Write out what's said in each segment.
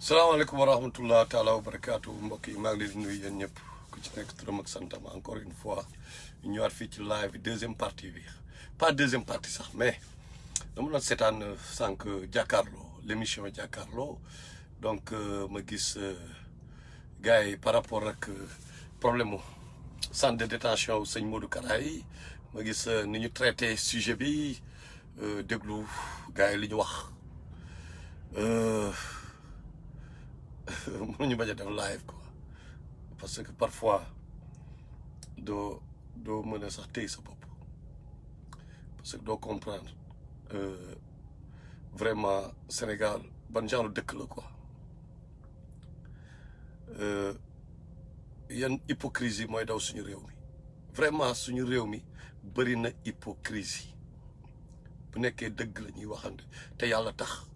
salaamaaleykum wa rahmatullah taala wa barakaatu mbokk yi maa ngi leen di nuyu yéen ñëpp ku ci nekk turam ak santam encore une fois ñu ñëwaat fii ci live bi deuxième partie bi pas deuxième partie sax mais dama doon seetaan sànq jàkkaarloo l'émission jàkkaarloo donc ma gis gars yi par rapport ak problème mu centre de détention wu sëñ Modou Kara yi ma gis ni ñu traité sujet bi déglu gars yi li ñu wax. mënuñu bañ a def live quoi parce que parfois doo mën a sax téye sa bopp parce que doo comprendre vraiment Sénégal ban genre dëkk la quoi yan hypocrisie mooy daw suñu réew mi vraiment suñu réew mi bëri na hypocrisie bu nekkee dëgg la ñuy waxante te yàlla tax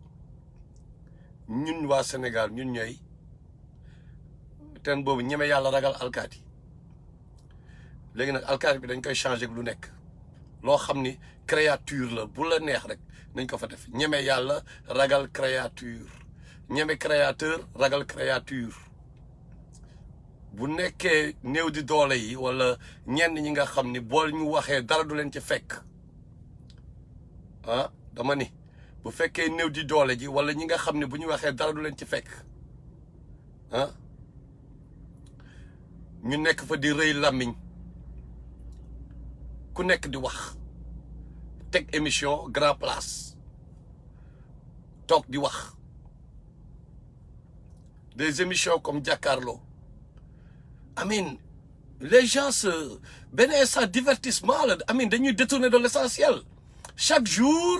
ñun waa Sénégal ñun ñooy teen boobu ñeme yàlla ragal alkaati léegi nag alkaati bi dañ koy changé lu nekk loo xam ni créature la bu la neex rek nañ ko fa def ñeme yàlla ragal créature ñeme créateur ragal créature bu nekkee néew di doole yi wala ñenn ñi nga xam ni bool ñu waxee dara du leen ci fekk ah dama ni bu fekkee néew di doole ji wala ñi nga xam ne bu ñu waxee dara du leen ci fekk ah ñu nekk fa di rëy làmmiñ ku nekk di wax teg émission grand place toog di wax des émissions comme jàkkaarloo amin les gens se benn instant divertissement la amin dañuy détourner de l'essentiel chaque jour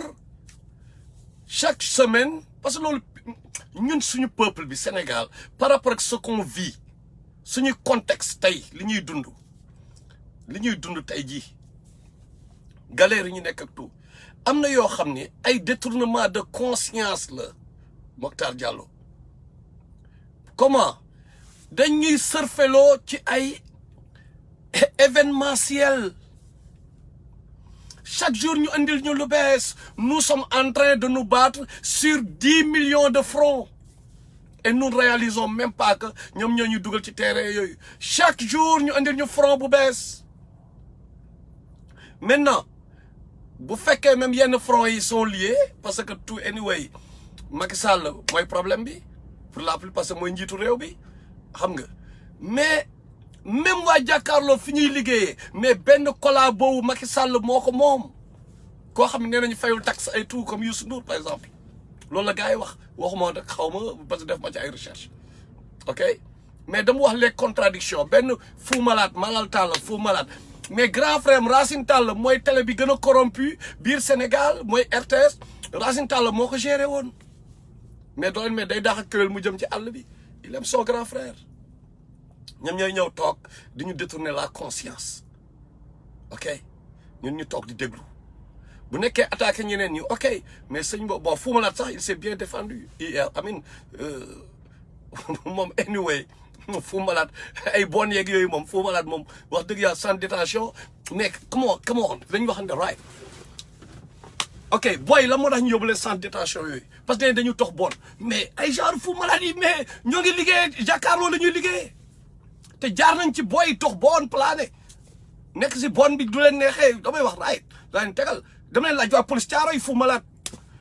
chaque semaine parce que loolu ñun suñu peuple bi Sénégal par rapport ak ce qu'on vit suñu contexte tey li ñuy dund tey jii galère yi ñu nekk ak tout am na yoo xam ni ay détournement de conscience la Mokhtar Diallo comment dañuy surfeloo ci ay événementiel chaque jour ñu andil ñu lu bees nous sommes en train de nous battre sur 10 millions de francs et nous ne réalisons même pas que ñoom ñoo ñu dugal ci terrain yooyu chaque jour ñu andil ñu franc bu bees maintenant bu fekkee même yenn francs yi sont liés parce que tout anyway Macky Sall mooy problème bi pour la plupart parce que mooy njiitu réew bi xam nga mais même waa jàkkaarloo fi ñuy liggéeyee mais benn collab boobu Macky Sall moo ko moom koo xam ne nee nañu fayul taxe ay tout comme Youssou Ndour par exemple loolu la gars yi wax waxuma rek xaw ma parce que def ma ci ay recherche ok mais dama wax les contradictions benn Fou Malade Malal Tall Fou Malade mais grand frère Racine Tall mooy télé bi gën a corrompu biir Sénégal mooy RTS Racine Tall moo ko géré woon mais doon mais day daax ak këwél mu jëm ci àll bi il aime son grand frère ñoom ñooy ñëw toog di ñu détourner la conscience ok ñun ñu toog di déglu bu nekkee attaqué ñeneen ñi ok mais sëñ boobu bon Fou Malade sax il s'est bien défendu hier amin moom anyway Fou Malade ay bon yeeg yooyu moom Fou Malade moom wax dëgg yàlla sans détention mais come on dañu waxante right ok booy la moo tax ñu yóbbu leen sans détention yooyu parce que dañu tox bon mais ay genre Fou Malade yi mais ñoo ngi liggéey jàkkaarloo la ñuy liggéey te jaar nañ ci booy tox bon plané nekk si bon bi du leen neexee damay wax right daa leen tegal dama leen laaj waa police caaro yi Fou Malade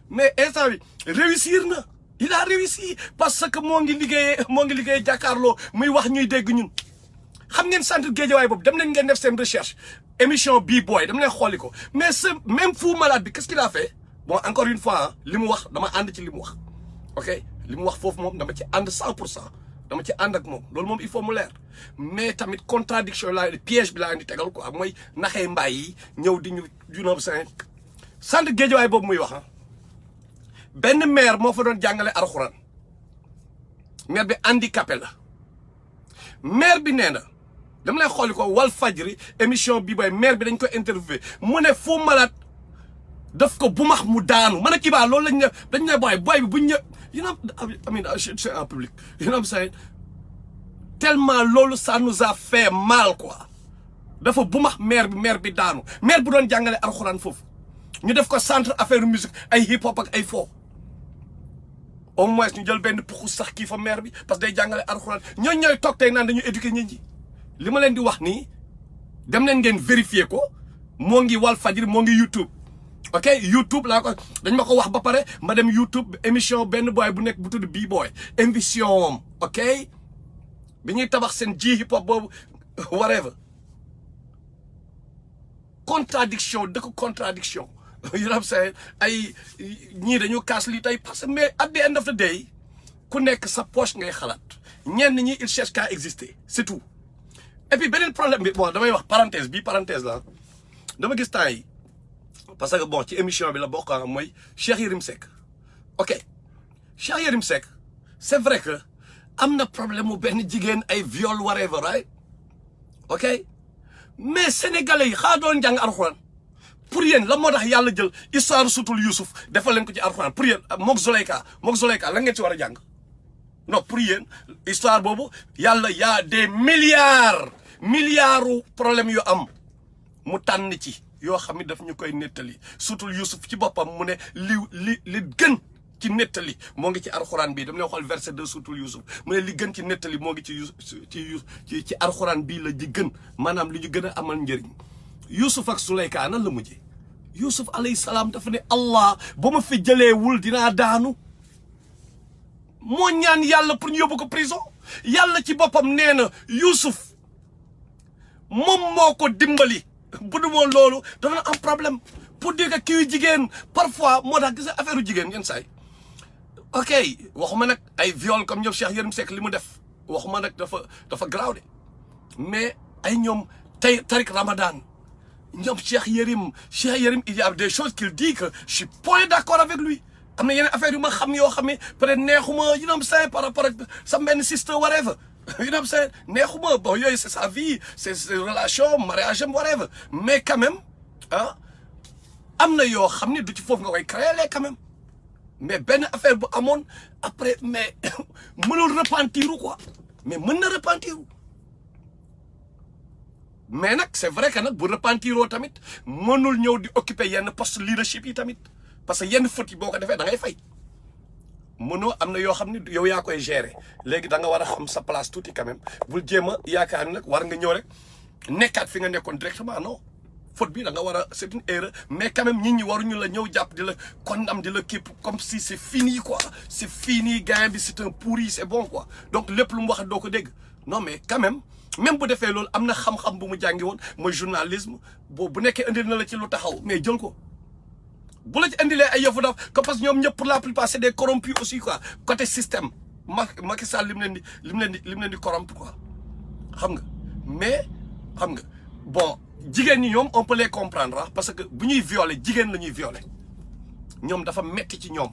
mais instant bi réussir na il a réussi parce que moo ngi liggéey jàkkaarloo muy wax ñuy dégg ñun xam ngeen centre Guédiawaye boobu dem leen ngeen def seen recherche émission bii booy dama leen xooli ko mais ce même Fou Malade bi qu'est-ce qu'il a fait bon encore une fois li mu wax dama ànd ci li mu wax ok li mu wax foofu moom dama ci ànd 100% dama ci ànd ak moom loolu moom il faut mu leer mais tamit contradiction laa piège bi laa indi tegal quoi mooy naxee mbaay yi ñëw di ñu junóob seen centre Guédiawaye boobu muy wax benn maire moo fa doon jàngale alxuraan maire bi handicapé la maire bi nee na dama lay xooli ko Walf Fadjri émission bi booy maire bi dañ ko interviewé mu ne Fou Malade daf ko bu max mu daanu man a kii baa loolu lañ ne dañ ne booy bi buñ ñë you know I mean c'est en public you know what I'm saying tellement loolu ça nous a fait mal quoi dafa bu max maire bi daanu maire bu doon jàngale alxuraan foofu ñu def ko centre affaire musique ay hip hop ak ay fo au moins ñu jël benn puxu sax kii fa maire bi parce que day jàngale alxuraan ñooñu ñooy toog tey naan dañu éduquer nit ñi li ma leen di wax nii dem leen ngeen vérifier ko moo ngi Walfadjri moo ngi YouTube ok YouTube laa ko dañ ma ko wax ba pare ma dem YouTube émission benn boy bu nekk bu tudd B-boy émission ok bi ñuy tabax seen ji hip hop boobu whatever contradiction dëkk contradiction you know what I'm saying ay ñii dañu kaas lii tey parce que mais at the end of the day ku nekk sa poche ngay xalaat ñenn ñi il cherche qu'à exister c'est tout et puis beneen problème bi bon damay wax parenthèse la dama gis temps yi parce que bon ci émission bi la bokk mooy Cheikh Yérim Seck ok Cheikh Yérim Seck c'est vrai que am na problème mu benn jigéen ay viol whatever right ok mais sénégalais yi xaa doon jàng alxuraan pour yéen la moo tax yàlla jël histoire sutul Youssouf defal leen ko ci alxuraan pour yéen mook Zoleyka la ngeen ci war a jàng non pour yéen histoire boobu yàlla y a des milliards problème yu am mu tànn ci yoo xam ne daf ñu koy nettali sutul Youssouf ci boppam mu ne li gën ci nettali moo ngi ci alxuraan bi dama lay xool verset 2 sutul Youssouf mu ne li gën ci nettali moo ngi ci alxuraan bii la ji gën maanaam li ñu gën a amal njëriñ Youssouf ak Suleyka nan la mujjee Youssouf alayhi salaam dafa ne Allah ba ma fi jëleewul dinaa daanu moo ñaan yàlla pour ñu yóbbu ko prison yàlla ci boppam nee na Youssouf moom moo ko dimbali bu du moon loolu dafa na am problème pour dire que kii jigéen parfois moo tax gis affaire jigéen yenn saay ok waxuma nag ay viol comme ñoom Cheikh Yérim Seck li mu def waxuma nag dafa garaaw de mais ay ñoom tey Tariq Ramadan ñoom Cheikh Yérim il y a des choses qu'il dit que je suis point d'accord avec lui am na yeneen affaire yu ma xam yoo xam ne peut-être neexuma you know what I'm saying par rapport ak sa benn sister whatever you know what I'm saying neexuma bon yooyu c'est sa vie c'est relation mariage am whatever mais quand même am na yoo xam ne du ci foofu nga koy créer quand même mais benn affaire bu amoon après mais mënul repentir quoi mais mën na repentir mais nag c'est vrai que nag bu repentiroo tamit mënul ñëw di occuper yenn poste leadership yi tamit parce que yenn fautes yi boo ko defee da ngay fay mënoo am na yoo xam ne yow yaa koy gérer léegi da nga war a xam sa place tuuti quand même bul jéem a yaakaar ni nag war nga ñëw rek nekkaat fi nga nekkoon directement non faute bi da nga war a c'est une erreur mais quand même nit ñi waruñu la ñëw jàpp di la condamner di la képp comme si c'est fini quoi c'est fini gain bi c'est un pourri c'est bon quoi donc lépp lu mu wax doo ko dégg non mais quand même bu defee loolu am na xam-xam bu mu jàngi woon mooy journalisme bu nekkee indil na la ci lu taxaw mais jël ko bu la ci indilee ay yëfu daf que parce que ñoom ñëpp pour la plupart c'est des corrompus aussi quoi côté système Macky Sall lim leen di corrompre quoi xam nga mais xam nga bon jigéen ñi ñoom on peut les comprendre parce que bu ñuy violer jigéen la ñuy violer ñoom dafa metti ci ñoom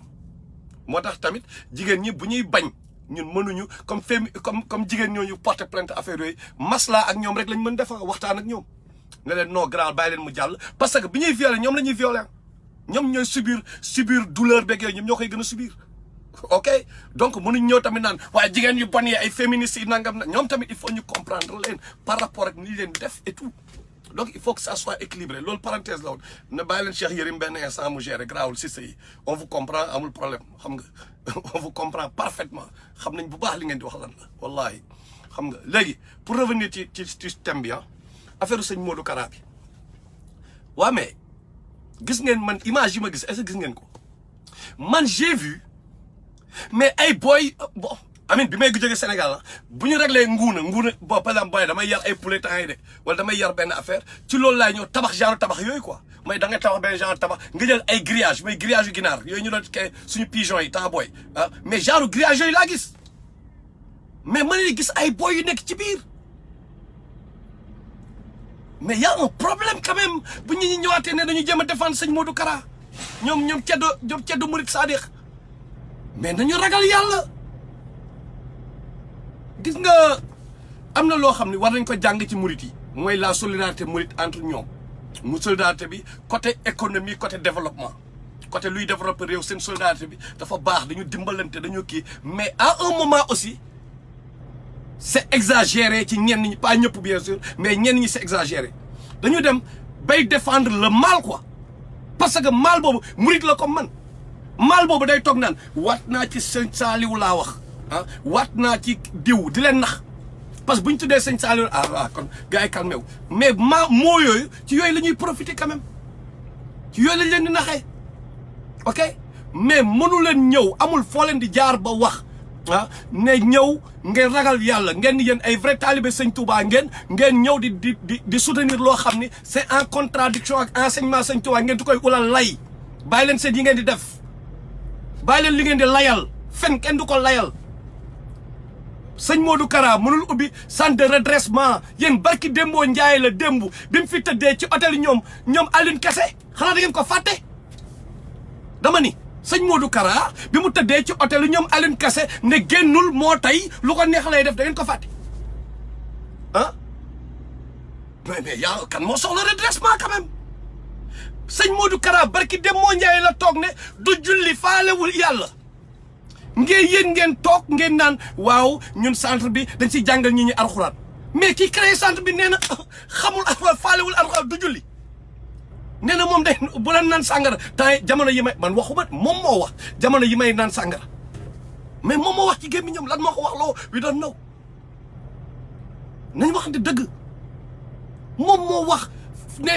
moo tax tamit jigéen ñi bu ñuy bañ ñun mënuñu comme jigéen ñooñu porter plainte affaire yooyu masla ak ñoom rek lañ mën defa waxtaan ak ñoom nga leen non grand bàyyi leen mu jàll parce que bi ñuy violer ñoom la ñuy violer ñoom ñooy subir douleur beeg yooyu ñoom ñoo koy gën a subir ok donc mënuñ ñëw tamit naan waaye jigéen yu bon yi ay féministes yi nangam na ñoom tamit il faut ñu comprendre leen par rapport ak ni leen def et tout donc il faut que ça soit équilibré loolu parenthèse la woon na bàyyi leen Cheikh Yérim benn instant mu gérer grawul si yi on vous comprend amul problème xam nga on vous comprend parfaitement xam nañ bu baax li ngeen di wax lan la wallahi xam nga léegi pour revenir ci thème bi affaire sëñ Modou Kara bi waa mais gis ngeen man image yi ma gis est-ce que gis ngeen ko man j'ai vu mais ay boy bon amin bi may jógee Sénégal la bu ñu réglé nguuna bon par exemple boy damay yar ay poulet temps yi de wala damay yar benn affaire ci loolu laay ñëw tabax genre tabax yooyu quoi mooy da nga tabax benn genre tabax nga jël ay grillage mooy grillage yu ginaar yooyu ñu doon kay suñu pigeon yi temps booy mais genre grillage yooyu laa gis mais mën na gis ay boy yu nekk ci biir mais y a un problème quand même bu ñu ñëwaatee ne dañu jéem a défendre sëñ Modou Kara ñoom ceddo murid sadiq mais nañu ragal yàlla gis nga am na loo xam ne war nañ ko jàng ci murid yi mooy la solidarité murid entre ñoom mu solidarité bi côté économie côté développement côté luy développer réew seen solidarité bi dafa baax dañu dimbalante dañu kii mais à un moment aussi c'est exagéré ci ñenn ñi pas ñëpp bien sûr mais ñenn ñi c'est exagéré dañu dem bay défendre le mal quoi parce que mal boobu murid la comme man maal boobu day toog naan waat naa ci sëñ Saaliw laa wax ah waat naa ci diw di leen nax parce que bu ñu tuddee sëñ Saaliw waaw kon gars yi calmé wu mais moo yooyu ci yooyu la ñuy profiter quand même ci yooyu lañ leen di naxee ok mais mënu leen ñëw amul foo leen di jaar ba wax ah ne ñëw ngeen ragal yàlla ngeen di yéen ay vrai talibé sëñ Touba ngeen ñëw di soutenir loo xam ni c'est en contradiction ak enseignement sëñ Touba ngeen di koy ulal lay bàyyi leen seen yi ngeen di def bàyyi leen li ngeen di layal fen kenn du ko layal sëñ Modou Kara mënul ubbi centre de redressement yéen barki démboo Njaay la démb bi mu fi tëddee ci hôtel ñoom Aline Kassé xanaa da ngeen ko fàtte dama ni sëñ Modou Kara bi mu tëddee ci hôtel ñoom Aline Kassé ne génnul moo tey lu ko neex lay def da ngeen ko fàtte ah mais yaa kan moo soxla redressement quand même sëñ Modou Kara barki démboo Njaay la toog ne du julli faalewul yàlla ngeen toog ngeen naan waaw ñun centre bi dañ ciy jàngal ñi alxuraan mais ki créé centre bi nee na xamul alxuraan faalewul alxuraan du julli nee na moom day bu leen naan sàngara temps jamono yi may man waxuma moom moo wax jamono yi may naan sàngara mais moom moo wax ci gémmiñam lan moo ko wax loo we don't know nañ waxante dëgg moom moo wax ne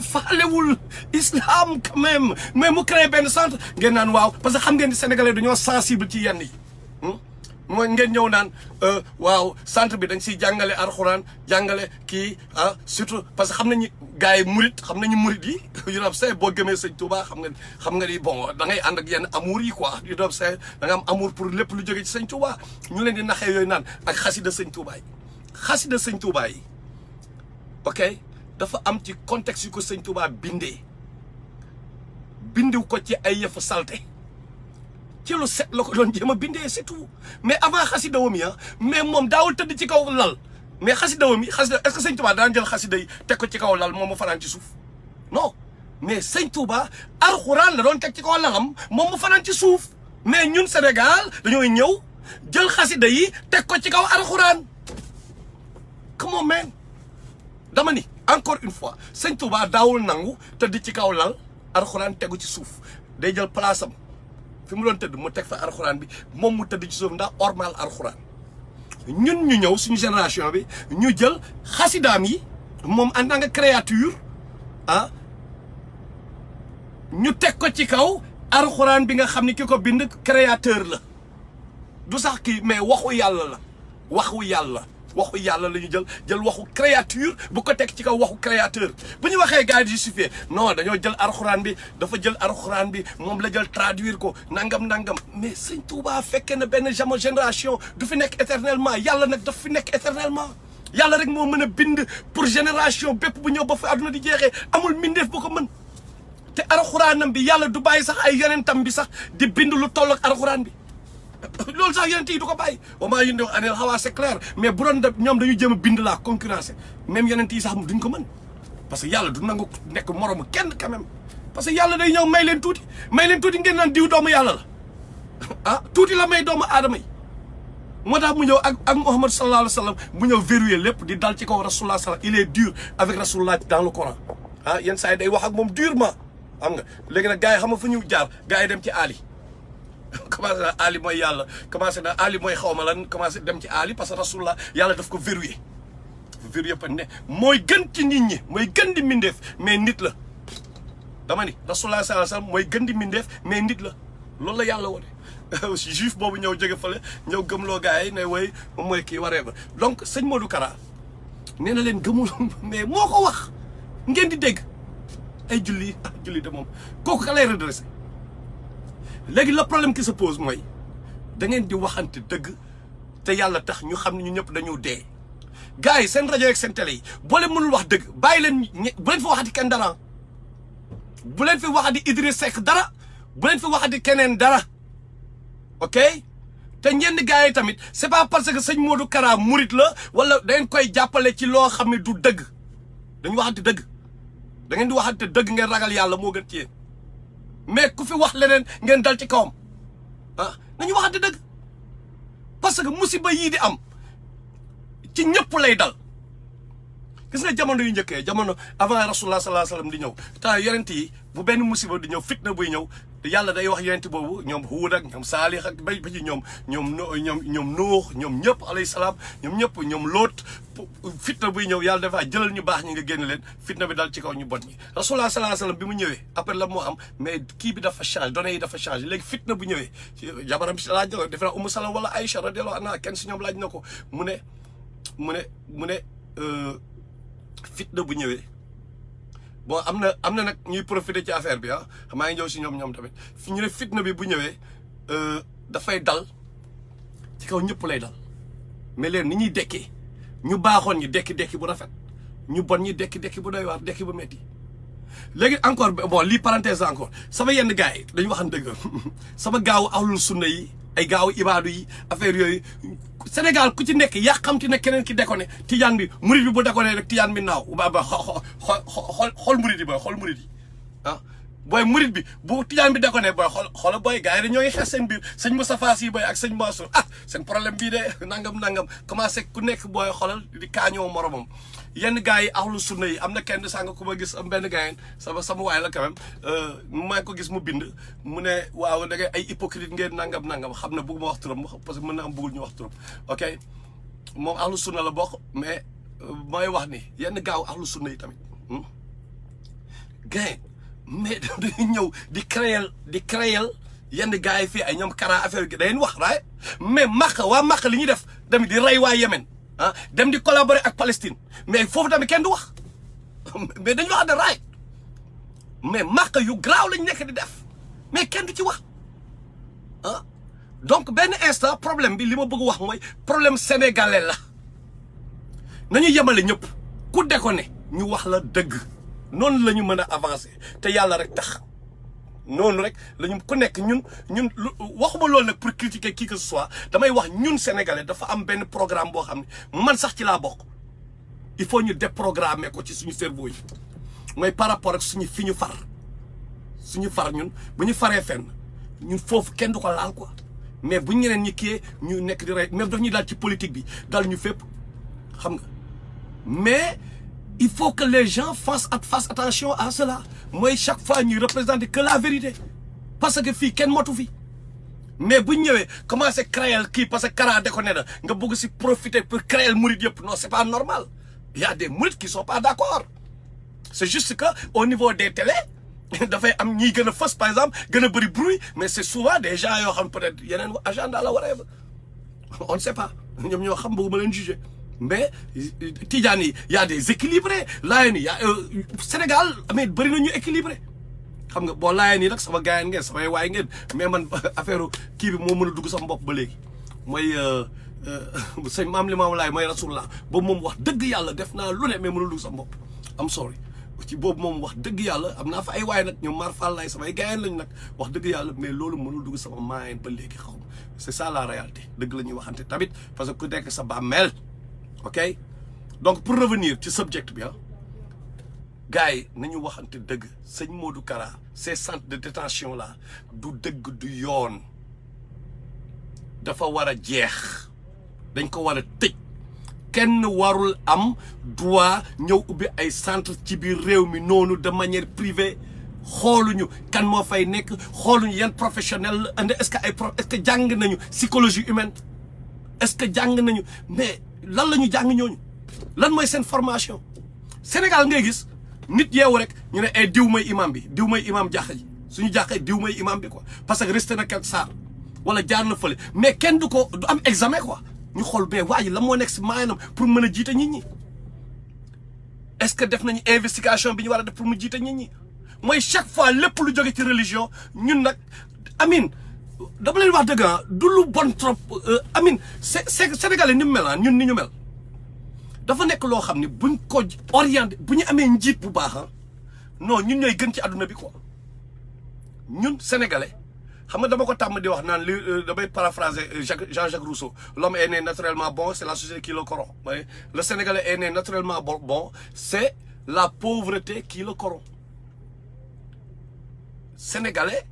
faalewul islam quand même mais mu créé benn centre ngeen naan waaw parce que xam ngeen ni sénégalais dañoo sensible ci yenn yi mooy ngeen ñëw naan waaw centre bi dañ siy jàngale alxuraan jàngale kii surtout parce que xam nañu gars yi murit xam nañu murit yi yu doon say boo gëmee sëñ Touba xam nga ni bon da ngay ànd ak yenn amour yi quoi yu doon say da nga am amour pour lépp lu jóge ci sëñ Touba ñu leen di naxee yooyu naan ak xasida sëñ Touba yi xasida sëñ Touba yi ok dafa am ci contexte yu ko sëñ Touba bindiw ko ci ay yëfu salte ci lu set la ko doon jéem a bindee c'est tout mais avant xasida wam yi mais moom daawul tëdd ci kaw lal mais xasida wam yi xasida est-ce que sëñ Touba daan jël xasida yi teg ko ci kaw lal moom mu fanaan ci suuf non mais sëñ Touba alxuraan la doon teg ci kaw lalam moom mu fanaan ci suuf mais ñun Sénégal dañooy ñëw jël xasida yi teg ko ci kaw alxuraan come on man dama ni encore une fois sëñ Touba daawul nangu tëdd ci kaw lal alxuraan tegu ci suuf day jël place am fi mu doon tëdd mu teg fa alxuraan bi moom mu tëdd ci suuf ndax ormal alxuraan ñun ñu ñëw suñu génération bi ñu jël xasidaam yi moom en tant que créature ñu teg ko ci kaw alxuraan bi nga xam ni ki ko bind créateur la du sax kii mais waxu yàlla la waxu yàlla la ñu jël waxu créature bu ko teg ci kaw waxu créateur bu ñu waxee gars yi justifié non dañoo jël alxuraan bi dafa jël alxuraan bi moom la jël traduire ko nangam mais sëñ Touba fekkee na benn génération du fi nekk éternellement yàlla nag daf fi nekk éternellement yàlla rek moo mën a bind pour génération bépp bu ñëw ba fi àdduna di jeexee amul mbindeef bu ko mën te alxuraanam bi yàlla du bàyyi sax ay yonentam bi sax di bind lu toll ak alxuraan bi loolu sax yonent yi du ko bàyyi wa maa yundiqu anil hawaa c'est clair mais bu doon ñoom dañu jéem a bind la concurrence même yonent yi sax duñ ko mën parce que yàlla du nangu nekk moromu kenn quand même parce que yàlla day ñëw may leen tuuti ngeen naan diw doomu yàlla la tuuti la may doomu aadama yi moo tax mu ñëw ak Muhammad sallallahu alayhi wa sallam mu ñëw verrouiller lépp di dal ci kaw rasulullah sallallahu il est dur avec rasulullah dans le Coran yenn saa yi day wax ak moom durement xam nga léegi nag gars yi xam nga fu ñu jaar gars yi dem ci Ali commencé na Ali mooy yàlla commencé na Ali mooy xawma lan commencé dem ci Ali parce que rasulullah yàlla daf ko verrouillé pa ne mooy gën ci nit ñi mooy gën di mindeef mais nit la dama ni rasulullah sallallahu alayhi wasallam mooy gën di mindeef mais nit la loolu la yàlla wone juif boobu ñëw jóge fële ñëw gëmloo gars yi ne way moom mooy kii waree ba donc sëñ Modou Kara nee na leen gëmul mais moo ko wax ngeen di dégg ay julli de moom kooku ka lay redressé léegi le problème qui se pose mooy da ngeen di waxante dëgg te yàlla tax ñu xam ne ñu ñëpp dañu dee gars yi seen rajo ak seen télé yi boo leen mënul wax dëgg bàyyi leen bu leen fi waxati kenn dara bu leen fi waxati Idriss Seck dara bu leen fi waxati keneen dara ok te ñenn gars yi tamit c'est pas parce que sëñ Modou Kara murit la wala da ngeen koy jàppale ci loo xam ne du dëgg dañu waxante dëgg da ngeen di waxante dëgg ngeen ragal yàlla moo gën ci yéen mais ku fi wax leneen ngeen dal ci kawam nañu waxante dëgg parce que musiba yii di am ci ñëpp lay dal gis nga jamono yu njëkkee jamono avant rasulullah sallallahu alayhi wasallam di ñëw temps yonent yi bu benn musiba di ñëw fitna buy ñëw yàlla day wax yonent boobu ñoom Huud ak ñoom Saalix ak ba ci ñoom Nuux ñoom ñëpp alayhi salaam ñoom ñëpp ñoom Loot fitna buy ñëw yàlla dafa jëlal ñu baax ñi nga génn leen fitna bi dal ci kaw ñu bon ñi rasulullah sallallahu alayhi wasallam bi mu ñëwee après la moo am mais kii bi dafa changé données yi dafa changé léegi fitna bu ñëwee jabaram si laaj na ko defe naa Umu Salama wala Aïcha radiyallahu anha kenn si ñoom laaj na ko mu ne fitna bu ñëwee bon am na nag ñuy profiter ci affaire bi maa ngi ñëw si ñoom tamit ñu ne fitna bi bu ñëwee dafay dal ci kaw ñëpp lay dal mais leen ni ñuy dekkee ñu baaxoon ñi dekki bu rafet ñu bon ñi dekki bu doy waar dekki bu metti léegi encore bon lii parenthèse encore sama yenn gars yi dañu waxan dëgg sama gaawu ahlul sunna yi ay gaawu ibaadu yi affaire yooyu Sénégal ku ci nekk yàqamti na keneen ki déconné tijaan bi murid bi bu déconné rek tijaan bi naaw ba xool murid yi booy xool murid yi booy murid bi bu tijaan bi déconné booy xoola booy gars yi ñoo ngi xeex seen biir sëñ Moustapha Sy booy ak sëñ Mansour seen problème bii de nangam commencé ku nekk booy xoolal di kaañoo moromam yenn gars yi ahlu sunna yi am na kenn sànga ku ma gis am benn gars sama waay la quand même maa ngi ko gis mu bind mu ne waaw da ngay ay hypocrite ngeen nangam xam na bëgg ma wax turam parce que mën na am bëggul ñu wax turam ok moom ahlu sunna la bokk mais mooy wax ni yenn gaaw ahlu sunna yi tamit gars mais dañuy ñëw di créer yenn gars yi fii ay ñoom kara affaire gi dañuy wax right mais waa Makka li ñuy def tamit di rey waa Yémen dem di collaborer ak Palestine mais foofu tamit kenn du wax mais dañu wax de right mais Makka yu garaaw lañ nekk di def mais kenn du ci wax donc benn instant problème bi li ma bëgg wax mooy problème sénégalais la nañu yemale ñëpp ku déconné ñu wax la dëgg noonu la ñu mën a avancer te yàlla rek tax noonu rek la ñu ku nekk ñun waxuma loolu nag pour critiquer qui que ce soit damay wax ñun sénégalais dafa am benn programme boo xam ne man sax ci laa bokk il faut ñu déprogrammer ko ci suñu cerveau yi mooy par rapport ak suñu fi ñu far ñun bu ñu faree fenn ñun foofu kenn du ko laal quoi mais bu ñeneen ñi kii ñu nekk di rey même daf ñuy daal ci politique bi dal ñu fépp xam nga mais il faut que les gens fassent attention à cela mooy chaque fois ñuy représenter que la vérité parce que fii kenn motu fi mais bu ñu ñëwee commencé créer kii parce que Kara déconné na nga bëgg si profiter pour créer murid yëpp non c'est pas normal il y a des mourides qui sont pas d'accord c'est juste que au niveau des télés dafay am ñiy gën a fës par exemple gën a bëri bruit mais c'est souvent des gens yoo xam peut-être yeneen agenda la waree ba on ne sait pas ñoom ñoo xam bëgguma leen juger mais Tidjane yi y a des équilibrés Laayeen yi y a Sénégal mais bëri na ñu équilibré xam nga boo Laayeen yi nag sama gaayeen ngeen samay waay ngeen mais man affaire kii bi moo mën a dugg sama bopp ba léegi mooy sëñ maam li maam laay mooy rasulullah boobu moom wax dëgg yàlla def naa lu ne mais mënul dugg sama bopp am sorry ci boobu moom wax dëgg yàlla am naa fa ay waay nag ñoom Mar Fall laay samay gaayeen lañ nag wax dëgg yàlla mais loolu mënul dugg sama maayen ba léegi xaw ma c'est ça la réalité dëgg la ñuy waxante tamit parce que ku nekk sa bàmmeel ok donc pour revenir ci subject bi gars yi nañu waxante dëgg sëñ Modou Kara ces centres de détention là du dëgg du yoon dafa war a jeex dañ ko war a tëj kenn warul am droit ñëw ubbi ay centre ci biir réew mi noonu de manière privée xooluñu kan moo fay nekk xooluñu yan professionnel la est-ce que est-ce que jàng nañu psychologie humaine est-ce que jàng nañu mais lan la ñu jàng ñooñu lan mooy seen formation Sénégal ngay gis nit yeewu rek ñu ne ay diw mooy imam bi diw mooy imam jàkka ji suñu jàkka diw mooy imam bi quoi parce que resté na quelque saar wala jaar na fële mais kenn du ko du am examen quoi ñu xool mais waa ji la moo nekk si maanaam pour mën a jiite nit ñi est-ce que def nañu investigation bi ñu war a def pour mu jiite nit ñi mooy chaque fois lépp lu jóge ci religion ñun nag amin dama leen wax dëgg du lu bon trop amin Sénégalais ni mu mel ñun ni ñu mel dafa nekk loo xam ne buñ ko orienté bu ñu amee njiit bu baax non ñun ñooy gën ci àdduna bi quoi ñun Sénégalais xam nga dama ko tàmm di wax naan li damay paraphraser Jean-Jacques Rousseau l'homme est né naturellement bon c'est la société qui le corrompt le Sénégalais est né naturellement bon c'est la pauvreté qui le corrompt Sénégalais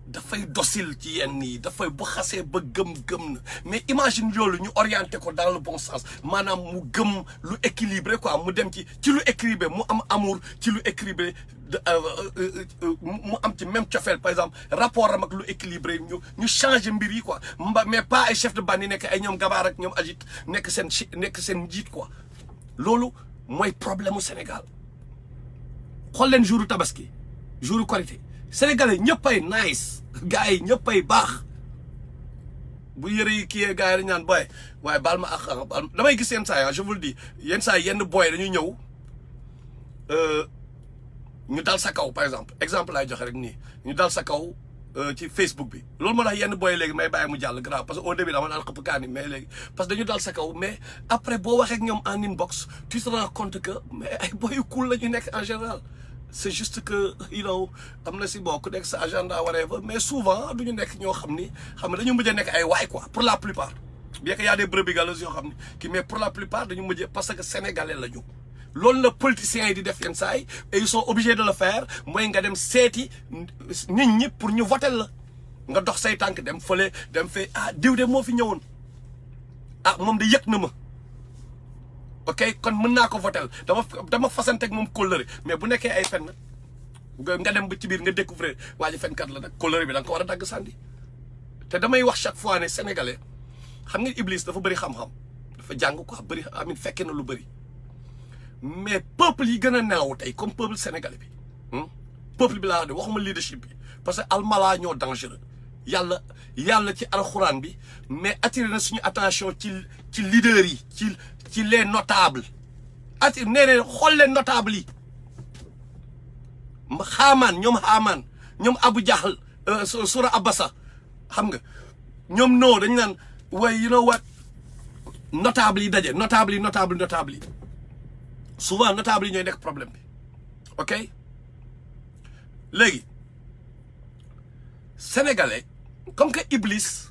dafay docile ci yenn yi dafay bu xasee ba gëm na mais imagine loolu ñu orienté ko dans le bon sens maanaam mu gëm lu équilibré quoi mu dem ci lu équilibré mu am amour ci lu équilibré mu am ci même cofeel par exemple rapport am ak lu équilibré ñu changer mbir yi quoi mais pas ay chef de bande yi nekk ay ñoom gabaar ak ñoom agit nekk seen njiit quoi loolu mooy problème mu Sénégal xool leen jouru tabaski jouru korité sénégalais ñëppay nice gars yi ñëppay baax bu yëre yi kii gars yi dañu naan boy waaye baal ma ak damay gis yenn saa yi je vous le dis yenn saa yi yenn boy dañuy ñëw ñu dal sa kaw par exemple laay joxe rek nii ñu dal sa kaw ci Facebook bi loolu moo tax yenn boy léegi may bàyyi mu jàll grave parce que au début dama daan xëpp kaani mais léegi parce que dañu dal sa kaw mais après boo waxee ak ñoom en inbox tu te rends compte que mais ay boy yu cool la ñu nekk en général c'est juste que am na si bokk nekk sa agenda whatever mais souvent du ñu nekk ñoo xam ne dañu mujj a nekk ay waay quoi pour la plupart bien que y a des brebis galeuses yoo xam ne kii mais pour la plupart dañu mujj parce que sénégalais la ñu loolu la politiciens yi di def yenn saa yi et ils sont obligés de le faire mooy nga dem seeti nit ñi pour ñu voter la nga dox say tànk dem fële dem fee diw de moo fi ñëwoon moom de yëg na ma ok kon mën naa ko votel dama fasanteeg moom kóllëre mais bu nekkee ay fen nga dem ba ci biir nga découvrir waa ji fenkat la nag kóllëre bi da nga ko war a dagg sànni te damay wax chaque fois ne sénégalais xam nga Iblis dafa bëri xam-xam dafa jàng quoi bëri amin fekke na lu bëri mais peuple yi gën a nelaw tey comme peuple sénégalais bi peuple bi laa wax de waxuma leadership bi parce que almala ñoo dangereux yàlla ci alxuraan bi mais attiré na suñu attention ci leaders yi ci les notables nee ne xool leen notables yi xaamaan ñoom Abu Jahl sura Abasa xam nga ñoom dañu naan way you know what notables yi daje notables yi souvent notables yi ñooy nekk problème bi ok léegi sénégalais comme que Iblis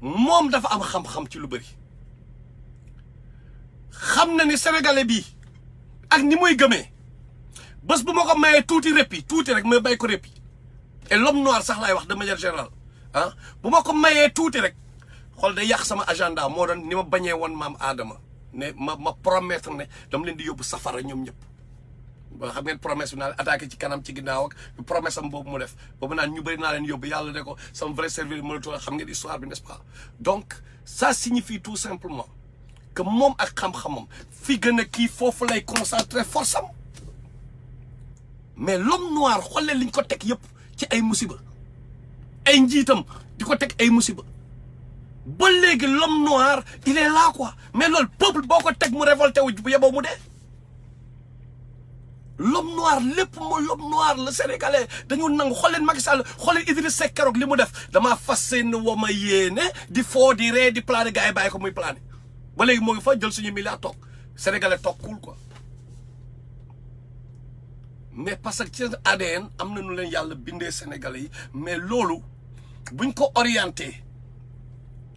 moom dafa am xam-xam ci lu bëri xam na ni sénégalais bi ak ni muy gëmee bés bu ma ko mayee tuuti rek ma bay ko réppi et l'homme noir sax laay wax de manière générale bu ma ko mayee tuuti rek xool day yàq sama agenda moo doon ni ma bañee woon maam Adama ne ma promettre ne dama leen di yóbbu safara ñoom ñëpp ba xam ngeen promesse bi naa leen attaqué ci kanam ci ginnaaw ak promesse am boobu mu def boobu naan ñu bëri naa leen yóbbu yàlla ne ko sama vrai serviteur mënatu xam ngeen histoire bi n'est-ce pas donc ça signifie tout simplement que moom ak xam-xamam fi gën a kii foofu lay concentrer force am mais l'homme noir xoolee liñ ko teg yëpp ci ay musiba ay njiitam di ko teg ay musiba ba léegi l'homme noir il est là quoi mais loolu peuple boo ko teg mu révolté wu bu yeboo mu dee l'homme noir lépp moo l'homme noir le sénégalais dañu nangu xool leen Macky Sall xool leen Idriss Seck keroog li mu def damaa fas seen wama yéene di foo di ree di plané gars yi bàyyi ko muy plané ba léegi moo ngi fa jël suñu milliard toog sénégalais toog cool quoi mais parce que ci ADN am na nu leen yàlla bindee sénégalais yi mais loolu buñ ko orienté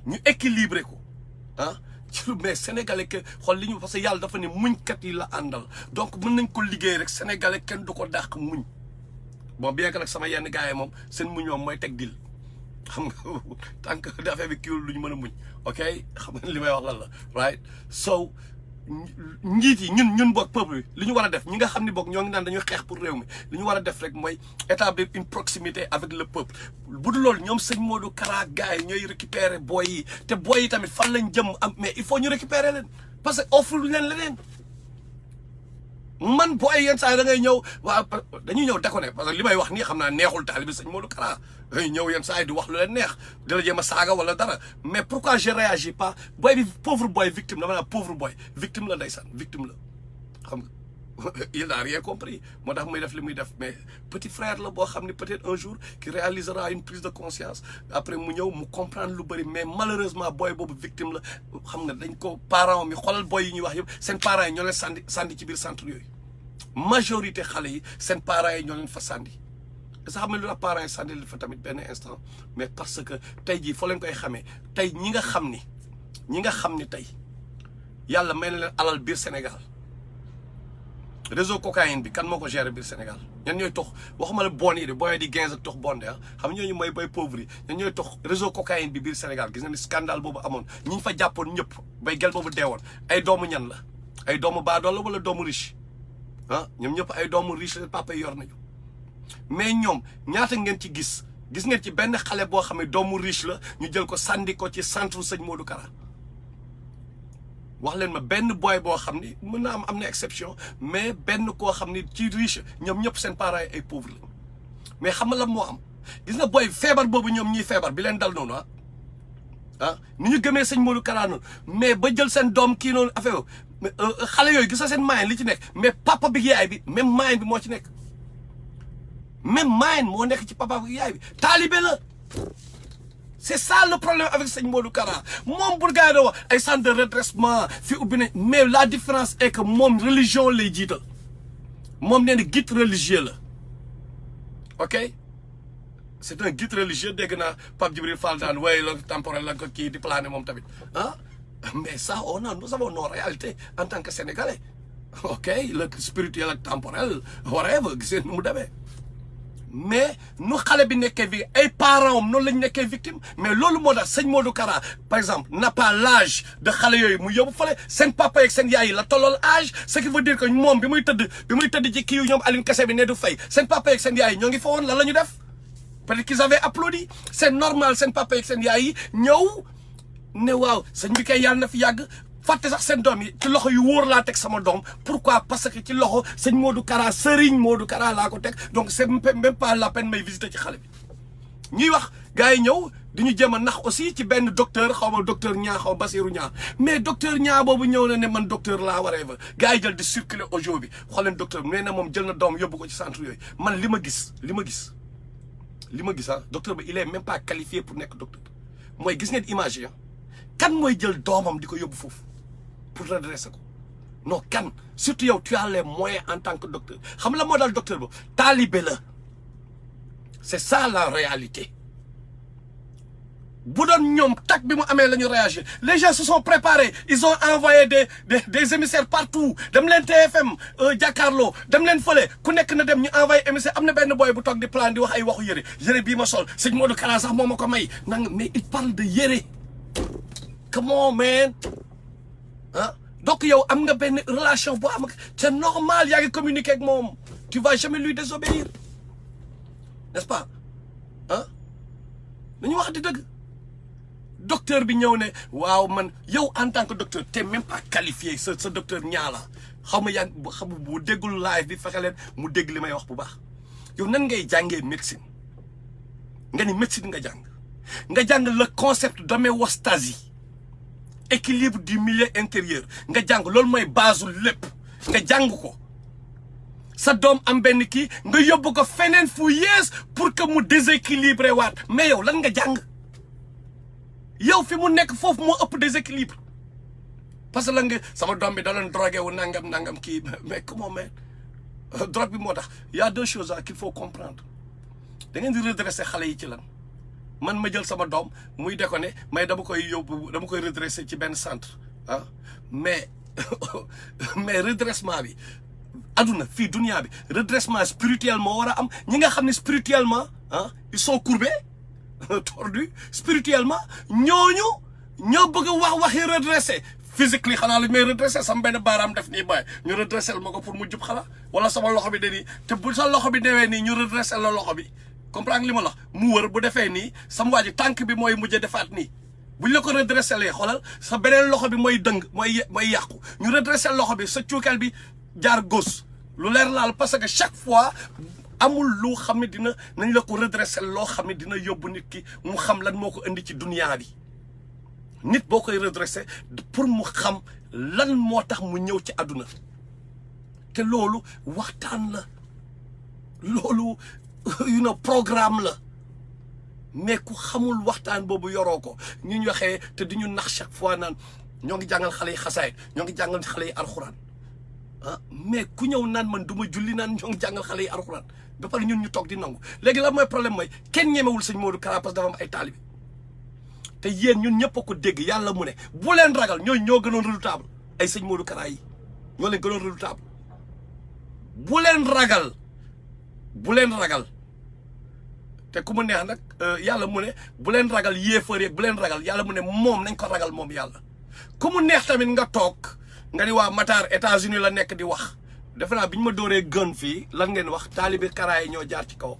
ñu équilibré ko ci lu mais sénégalais que xool li ñu parce que yàlla dafa ne muñkat yi la àndal donc mën nañ ko liggéey rek sénégalais kenn du ko dàq muñ bon bien que nag sama yenn gars yi moom seen muñ moom mooy teg dil xam nga tant que affaire bi kiiwul lu ñu mën a muñ ok xam nga li may wax lan la right so njiit yi ñun boog peuple bi li ñu war a def ñi nga xam ni boog ñoo ngi naan dañuy xeex pour réew mi li ñu war a def rek mooy établir une proximité avec le peuple bu dul loolu ñoom sëñ Modou Kara gars yi ñooy récupérer booy yi te booy yi tamit fan lañ jëm am mais il faut ñu récupérer leen parce que offre lu leen leneen man booy yenn saa yi da ngay ñëw waaw dañuy ñëw déconné parce que li may wax nii xam naa neexul taalibi sëñ Modou Kara dañuy ñëw yenn saa yi di wax lu leen neex di la jéem a saaga wala dara mais pourquoi je réagis pas booy bi pauvre boy victime dama naa pauvre boy victime la ndeysaan victime la xam nga il n'a rien compris moo tax muy def li muy def mais petit frère la boo xam ne peut-être un jour qui réalisera une prise de conscience après mu ñëw mu comprendre lu bëri mais malheureusement boy boobu victime la xam nga dañ ko parents mi xoolal boy yi ñuy wax yëpp seen parents yi ñoo leen sandi ci biir centre yooyu majorité xale yi seen parents yi ñoo leen fa sandi sax xam ne lu la parents yi sandi leen fa tamit benn instant mais parce que tey jii foo leen koy xamee tey ñi nga xam ni tey yàlla may na leen alal biir Sénégal réseau cocaïne bi kan moo ko gérer biir Sénégal ñan ñooy tox waxuma la bon yi de booy di 15 ak tox bon de xam nga ñooñu mooy bay pauvre yi ñan ñooy tox réseau cocaïne bi biir Sénégal gis nga ni scandale boobu amoon ñi ñu fa jàppoon ñëpp bay gel boobu deewoon ay doomu ñan la ay doomu baadoolo wala doomu riche ñoom ñëpp ay doomu riche la papa yor nañu mais ñoom ñaata ngeen ci gis ngeen ci benn xale boo xam ne doomu riche la ñu jël ko sànni ko ci centre sëñ Modou Kara wax leen ma benn boy boo xam ni mën na am na exception mais benn koo xam ni ci riche ñoom ñëpp seen parents ay pauvre la mais xam nga lan moo am gis nga boy feebar boobu ñoom ñiy feebar bi leen dal noonu ni ñu gëmee sëñ Modou Kara noonu mais ba jël seen doom kii noonu affaire xale yooyu gis nga seen moyen li ci nekk mais papa bi yaay bi même moyen bi moo ci nekk même moyen moo nekk ci papa bi yaay bi taalibe la. C'est ça le problème avec sëñ Modou Kara moom bu gaa yi wax ay centre de redressement fi ubbi nañ mais la différence est que moom religion lay jiital moom nee na guide religieux la ok c'est un guide religieux dégg naa Pape Djibril Fall daan waaye la temporel la ko kii di plané moom tamit mais ça nous avons nos réalités en tant que sénégalais ok le spirituel ak temporel whatever gisee nu mu demee mais nu xale bi nekkee bi ay parents am noonu lañ nekkee victime mais loolu moo tax sëñ Modou Kara par exemple n'a pas l'âge de xale yooyu mu yóbbu fale seen papa yeeg seen yaay yi la tollool âge ce qui veut dire que moom bi muy tëdd ci kii yu ñoom Aline Kassé bi ne du fay seen papa yeeg seen yaay yi ñoo ngi fa woon lan la ñu def peut-être qu'ils avaient applaudi c'est normal seen papa yeeg seen yaay yi ñëw ne waaw sëñ bi kay yàlla na fi yàgg fàtte sax seen doom yi ci loxo yu wóor laa teg sama doom pourquoi parce que ci loxo sëñ Modou Kara Serigne Modou Kara laa ko teg donc c'est même pas la peine may visiter ci xale bi ñuy wax gars yi ñëw di ñu jéem a nax aussi ci benn docteur xaw ma docteur ñaa xaw ma Basirou ñaa mais docteur ñaa boobu ñëw na ne man docteur laa waree fa gars yi jël di circuler audio bi xool leen docteur nee na moom jël na doom yóbbu ko ci centre yooyu man li ma gis docteur bi il est même pas qualifié pour nekk docteur mooy gis ngeen image yi kan mooy jël doomam di ko yóbbu foofu pour redresser ko non kan surtout yow tu as les moyens en tant que docteur xam la moo daal docteur boobu talibé la c'est ça la réalité bu doon ñoom tak bi mu amee la ñu réagir les gens se sont préparés ils ont envoyé des émissaires partout dem leen TFM jàkkaarloo dem leen fële ku nekk na dem ñu envoyé émissaire am na benn boy bu toog di plan di wax ay waxu yëre bii ma sol sëñ Modou Kara sax moo ma ko may nang mais il parle de yëre come on man donc yow am nga benn relation boo am c'est normal yaa ngi communiquer ak moom tu vas jamais lui désobéir n'est-ce pas dañu wax di dëgg docteur bi ñëw ne waaw man yow en tant que docteur t'es même pas qualifié sa docteur ñaala xaw ma yaa xam bu déggul live bi fexe leen mu dégg li may wax bu baax yow nan ngay jàngee médecine nga ni médecine nga jàng le concept d'homéostasie équilibre du milieu intérieur nga jàng loolu mooy base lépp nga jàng ko sa doom am benn kii nga yóbbu ko feneen fu yees pour que mu déséquilibré waat mais yow lan nga jàng yow fi mu nekk foofu moo ëpp déséquilibre parce que la nga sama doom bi da doon drogué wu nangam kii mais comment mais drogue bi moo tax y a deux choses qu'il faut comprendre da ngeen di redresser xale yi ci lan man ma jël sama doom muy déconné mais dama koy redresser ci benn centre mais redressement bi aduna fii dunia bi redressement spirituel moo war a am ñi nga xam ne spirituellement ils sont courbés tordus spirituellement ñoo bëgg a waxi redresser physiquement xanaa la may redresser sama benn baaraam def nii bàyyi ñu redresser ma ko pour mu jub xala wala sama loxo bi de nii te bu sa loxo bi newee nii ñu redresser la loxo bi comprendre li ma la mu wër bu defee nii sama waa ji tànk bi mooy mujj defaat nii buñ la ko redresser lee xoolal sa beneen loxo bi mooy dëng mooy yàqu ñu redresser loxo bi sa cuukal bi jaar gauche lu leer laal parce que chaque fois amul lu xam ne dina nañ la ko redresser loo xam ne dina yóbbu nit ki mu xam lan moo ko indi ci dunia bi nit boo koy redresser pour mu xam lan moo tax mu ñëw ci àdduna te loolu waxtaan la loolu programme la mais ku xamul waxtaan boobu yoroo ko ñu waxee te di ñu nax chaque fois naan ñoo ngi jàngal xale yi xasaayit ñoo ngi jàngal xale yi alxuraan mais ku ñëw naan man du ma julli naan ñoo ngi jàngal xale yi alxuraan ba pare ñun ñu toog di nangu léegi la mooy problème mooy kenn ñemewul sëñ Modou Kara parce que dafa am ay taalibe te yéen ñun ñëpp a ko dégg yàlla mu ne bu leen ragal ñoo gënoon redoutable ay sëñ Modou Kara yi ñoo leen gënoon redoutable bu leen ragal te ku mu neex nag yàlla mu ne bu leen ragal yéefar yeeg bu leen ragal yàlla mu ne moom nañ ko ragal moom yàlla ku mu neex tamit nga toog nga ni waa Matar États-Unis la nekk di wax defe naa bi ñu ma dooree gën fii lan ngeen wax taalibe Kara yi ñoo jaar ci kawam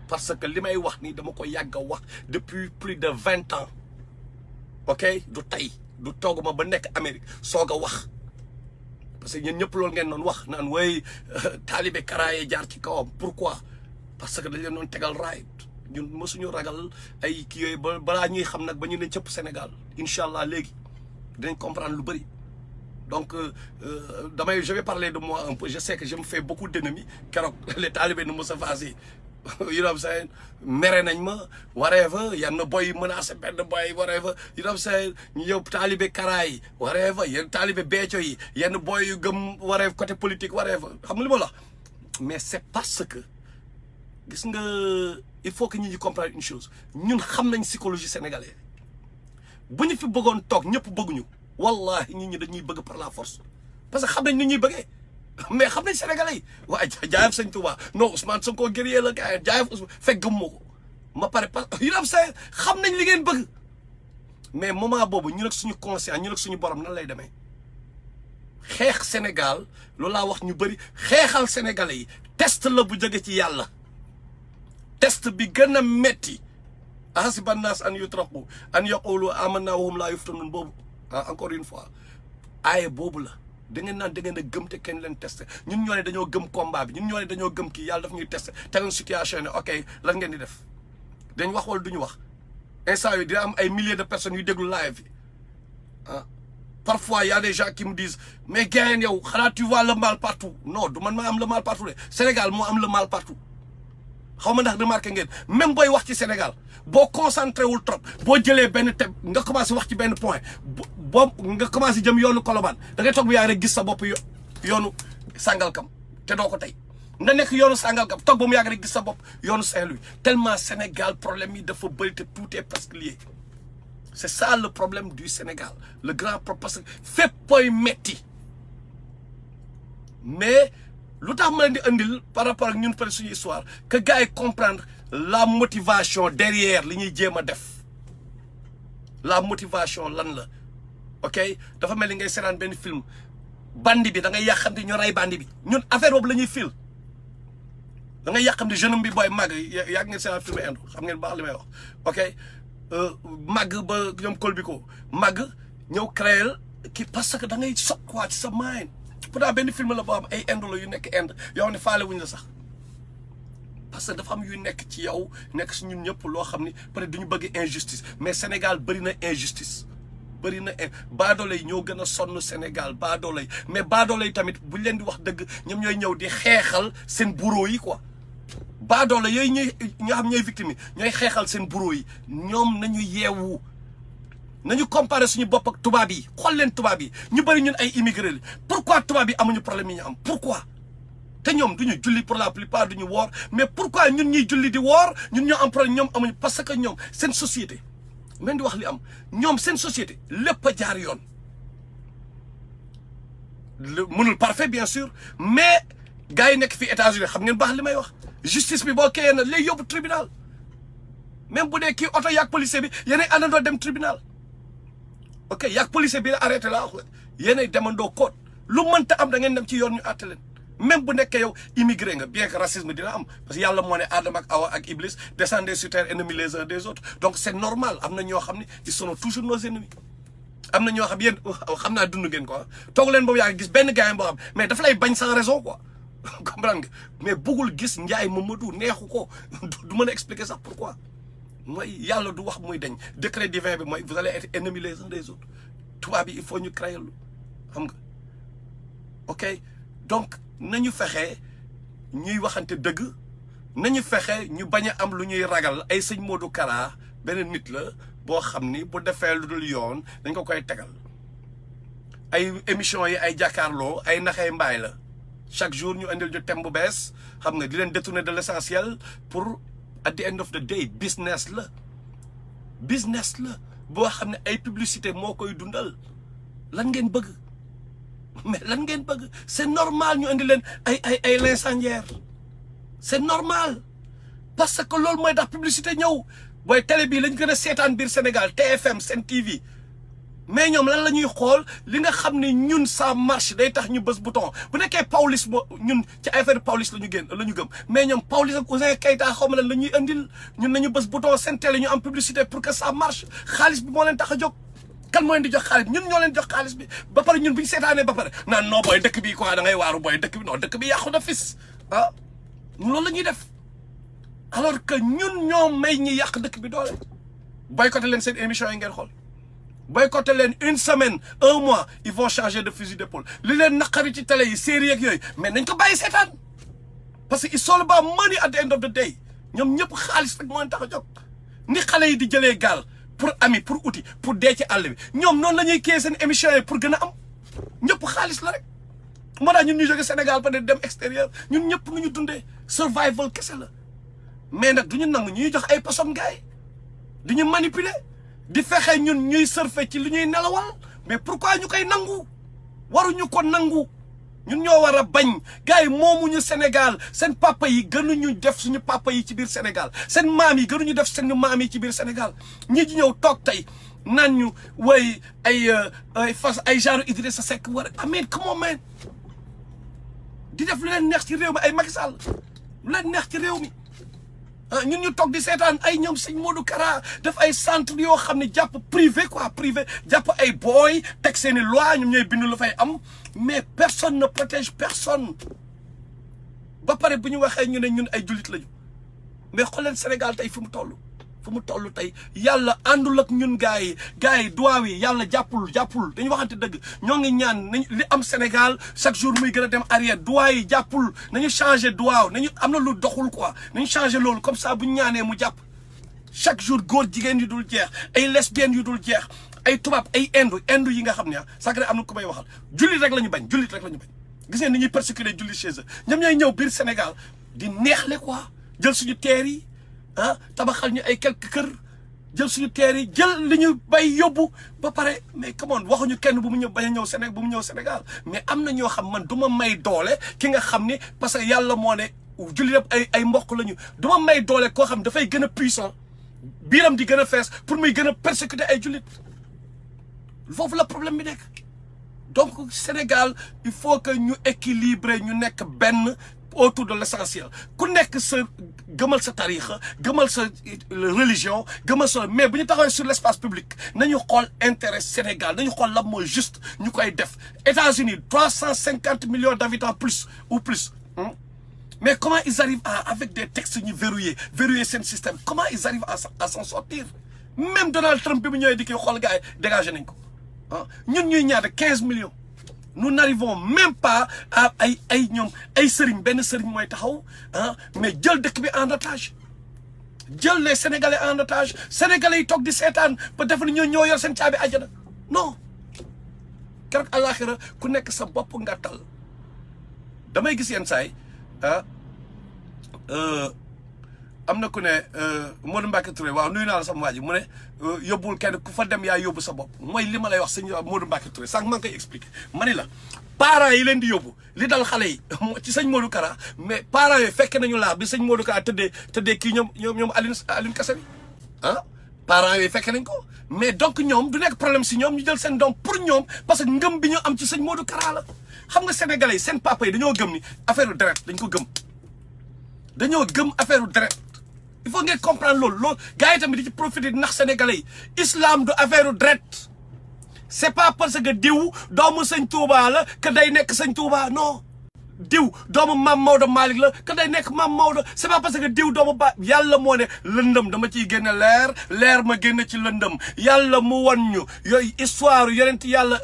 parce que li may wax nii dama ko yàgg a wax depuis plus de 20 ans ok du tey du tooguma ba nekk Amérique soog a wax parce que ñun ñëpp loolu ngeen doon wax naan way taalibe Kara yi jaar ci kawam pourquoi parce que dañ leen doon tegal raay ñun mësuñu ragal ay kii yooyu ba balaa ñuy xam nag ba ñu ne cëpp Sénégal incha allah léegi dinañ comprendre lu bëri donc je vais parler de moi un peu je sais que je me fais beaucoup d'ennemis keroog les talibés nu Moussa Fassi you know what I'm saying mere nañ ma whatever yenn boy menacé benn boy whatever you know what I'm saying ñu ñëw talibé Kara yi whatever yenn talibé Béthio yi yenn boy yu gëm whatever côté politique whatever xam nga li ma la mais c'est parce que gis nga il faut que ñi comprendre une chose ñun xam nañ psychologie sénégalaise bu ñu fi bëggoon toog ñëpp bëgguñu wallahi nit ñi dañuy bëgg par la force parce que xam nañ ni ñuy bëggee mais xam nañ sénégalais yi waaye jaayaf sëñ Touba non Ousmane Sonko guerrier la gars jaayaf fekk gëm ma ko ma pare pas yu am sa xam nañ li ngeen bëgg mais moment boobu ñu nag suñu conscience ñu nag suñu borom nan lay demee xeex Sénégal loolu laa wax ñu bëri xeexal sénégalais yi test la bu jóge ci yàlla test bi gën a metti ahasiba nnaas an yutraku an yaqulu amanna wa hum laa yuftanun boobu encore une fois aaye boobu la da ngeen naan da ngeen a gëm te kenn leen testé ñun ñoo ne dañoo gëm combat bi ñun ñoo ne dañoo gëm kii yàlla daf ñuy testé tegoon situation ne ok lan ngeen di def dañ wax wala duñu wax instant yii dina am ay milliers de personnes yu déglu live bi parfois y a des gens qui me disent mais gayen yow xanaa tu vois le mal partout non du man maa am le mal partout de Sénégal moo am le mal partout xaw ma ndax remarqué ngeen même booy wax ci Sénégal boo concentré wul trop boo jëlee benn thème nga commencé wax ci benn point boo nga commencé jëm yoonu Colobane da ngay toog bu yàgg rek gis sa bopp yoonu Sangalkam te doo ko tey nga nekk yoonu Sangalkam toog ba mu yàgg rek gis sa bopp yoonu Saint-Louis tellement Sénégal problème yi dafa bëri te tout est presque lié c'est ça le problème du Sénégal le grand problème parce que fépp poy metti mais lu tax ma leen di andil par rapport ak ñun peut suñu histoire que gars yi comprendre la motivation derrière li ñuy jéem a def la motivation lan la ok dafa mel ni ngay seetaan benn film bandi bi da ngay yàqamti ñu rey bandi bi ñun affaire boobu la ñuy fil da ngay yàqamti jeune bi booy màgg yàgg ngeen seetaan film indo xam ngeen baax li may wax ok màgg ba ñoom kol bi ko màgg ñëw créer kii parce que da ngay sot quoi ci sa mind pourtant benn film la boo am ay indo la yu nekk Inde yow ne faale wuñ la sax parce que dafa am yu nekk ci yow nekk si ñun ñëpp loo xam ni peut-être duñu bëgg injustice mais Sénégal bëri na injustice bëri na baadoole yi ñoo gën a sonn Sénégal baadoole yi mais baadoole yi tamit buñ leen di wax dëgg ñoom ñooy ñëw di xeexal seen bourreau yi quoi baadoole yooyu ñoo xam ñooy victime yi ñooy xeexal seen bourreau yi ñoom nañu yeewu nañu comparer suñu bopp ak tubaab yi xool leen tubaab yi ñu bëri ñun ay immigré la pourquoi tubaab yi amuñu problème yi ñu am pourquoi te ñoom duñu julli pour la plupart duñu woor mais pourquoi ñun ñuy julli di woor ñun ñoo am problème ñoom amuñu parce que ñoom seen société men di wax li am ñoom seen société lépp a jaar yoon mënul parfait bien sûr mais gars yi nekk fii États-Unis xam ngeen baax li may wax justice bi boo kayee na lay yóbbu tribunal même bu dee kii oto yaag policier bi yéenay àndandoo dem tribunal ok yaag policier bi la arrêté laa wax la yéenay demandoo code lu mënta am da ngeen dem ci yoon ñu àtte leen même bu nekkee yow immigré nga bien que racisme dina am parce que yàlla moo ne Adama ak Awa ak Iblis descendez sur terre ennemis les uns des autres donc c'est normal am na ñoo xam ne ils sont toujours nos ennemis am na ñoo xam yéen xam naa dund ngeen quoi toog leen boobu yaa ngi gis benn gars boo xam mais daf lay bañ sans raison quoi comprendre nga mais bëggul gis Ndiaye Mamadou neexu ko du mën a expliquer sax pourquoi mooy yàlla du wax muy dañ décret divin bi mooy vous allez être ennemis les uns des autres tubaab bi il faut ñu créer lu xam nga ok donc nañu fexe ñuy waxante dëgg nañu fexe ñu bañ a am lu ñuy ragal ay sëñ Modou Kara benn nit la boo xam ni bu defee lu dul yoon dañ ko koy tegal ay émission yi ay jàkkaarloo ay naxee mbaay la chaque jour ñu indil ñu thème bu bees xam nga di leen détourner de l'essentiel pour at the end of the day business la boo xam ne ay publicité moo koy dundal lan ngeen bëgg mais lan ngeen bëgg c'est normal ñu indi leen ay l'incendiaire c'est normal parce que loolu mooy tax publicité ñëw booy télé bii lañ gën a seetaan biir Sénégal TFM Sen TV mais ñoom lan la ñuy xool li nga xam ne ñun ça marche day tax ñu bës bouton bu nekkee Pawlish ñun ci affaire Pawlish la ñu gëm mais ñoom Pawlish ak Ouzin Keita xaw ma lan la ñuy indil ñun nañu bës bouton seen télé ñu am publicité pour que ça marche xaalis bi moo leen tax a jóg kan moo leen di jox xaalis ñun ñoo leen jox xaalis bi ba pare ñun bu ñu seetaanee ba pare naan non booy dëkk bi quoi da ngay waaru booy dëkk bi non dëkk bi yàqu na fis ah loolu la ñuy def alors que ñun ñoo may ñi yàq dëkk bi doole boycotté leen seen émission yi ngeen xool boycotté leen une semaine un mois ils vont changer de fusil d'épaule li leen naqari ci télé yi série ak yooyu mais nañ ko bàyyi seetaan parce que it's all about money at the end of the day ñoom ñëpp xaalis rek moo leen tax a jóg ni xale yi di jëlee gaal pour ami pour outil pour dee ci àll bi ñoom noonu la ñuy kiyee seen émission yi pour gën a am ñëpp xaalis la rek moo tax ñun ñu jóge Sénégal ba dem extérieur ñun ñëpp nu ñu dundee survival kese la mais nag du ñu nangu ñuy jox ay poson gaay di ñu manipuler di fexe ñun ñuy surfer ci lu ñuy nelawal mais pourquoi ñu koy nangu waruñu ko nangu ñun ñoo war a bañ gars yi moomuñu Sénégal seen papa yi gënuñu def suñu papa yi ci biir Sénégal seen maam yi gënuñu def seen maam yi ci biir Sénégal ñi di ñëw toog tey naan ñu way ay fas ay genre Idrissa Seck war a amen come on man di def lu leen neex ci réew mi ay Macky Sall lu leen neex ci réew mi ñun ñu toog di seetaan ay ñoom sëñ Modou Kara def ay centre yoo xam ne jàpp privé quoi privé jàpp ay booy teg seeni loi ñoom ñooy bind lu fay am mais personne ne protège personne ba pare bu ñu waxee ñu ne ñun ay jullit lañu mais xool leen Sénégal tey fu mu toll tey yàlla àndul ak ñun gars yi duwaaw yi yàlla jàppul dañu waxante dëgg ñoo ngi ñaan nañ li am Sénégal chaque jour muy gën a dem arrière duwaaw yi jàppul nañu changé duwaaw nañu am na lu doxul quoi nañu changé loolu comme ça bu ñu ñaanee mu jàpp chaque jour góor jigéen yu dul jeex ay lesbiennes yu dul jeex ay tubaab ay indu yi nga xam ne sacré am na ku may waxal jullit rek la ñu bañ gis ngeen ni ñuy persécuter jullit chez eux ñoom ñooy ñëw biir Sénégal di neexle quoi jël suñu teer yi tabaxal ñu ay quelques kër jël suñu teer yi jël li ñu bay yóbbu ba pare mais come on waxuñu kenn bu mu ñëw bañ a ñëw Sénégal bu mu ñëw Sénégal mais am na ñoo xam man du ma may doole ki nga xam ni parce que yàlla moo ne julli yëpp ay mbokk lañu du ma may doole koo xam dafay gën a puissant biiram di gën a fees pour muy gën a persécuter ay jullit foofu la problème bi nekk donc Sénégal il faut que ñu équilibrer ñu nekk benn autour de l'essentiel ku nekk sa gëmal sa tarixa gëmal sa religion gëmal sa mais bu ñu taxawee sur l'espace public nañu xool intérêt Sénégal nañu xool la mooy juste ñu koy def États-Unis 350 millions d'habitants plus ou plus mais comment ils arrivent avec des textes ñu verrouiller seen système comment ils arrivent à s'en sortir même Donald Trump bi mu ñëwee di koy xool gars yi dégagé nañ ko ñun ñuy ñaata 15 millions nous n'arrivons même pas à ay ñoom ay sëriñ benn sëriñ mooy taxaw mais jël dëkk bi en otage jël les Sénégalais en otage Sénégalais yi toog di seetaan ba def na ñoo yor seen caabi àjjana non keroog àllaaxira ku nekk sa bopp nga tal damay gis yenn saay am na ku ne Modou Mbacké Touré waaw nuyu naa la sama waa ji mu ne yóbbul kenn ku fa dem yaa yóbbu sa bopp mooy li ma lay wax sëñ Modou Mbacké Touré sànq maa ngi koy expliqué ma ni la parents yi leen di yóbbu li dal xale yi ci sëñ Modou Kara mais parents yi fekk nañu laa bi sëñ Modou Kara tëddee kii ñoom Aline Kassé bi parents yooyu fekk nañ ko mais donc ñoom du nekk problème si ñoom ñu jël seen doom pour ñoom parce que ngëm bi ñu am ci sëñ Modou Kara la xam nga sénégalais yi seen papa yi dañoo gëm ni affaire deret dañ ko gëm dañoo gëm affaire deret il faut ngeen comprendre loolu gars yi tamit di ci profiter di nax sénégalais yi islam du affaire deret c'est pas parce que diw doomu sëñ Touba la que day nekk sëñ Touba non diw doomu maam Maodo Malick la que day nekk maam Maodo c'est pas parce que diw doomu ba yàlla moo ne lëndëm dama ciy génne leer ma génne ci lëndëm yàlla mu wan ñu yooyu histoire yonent yàlla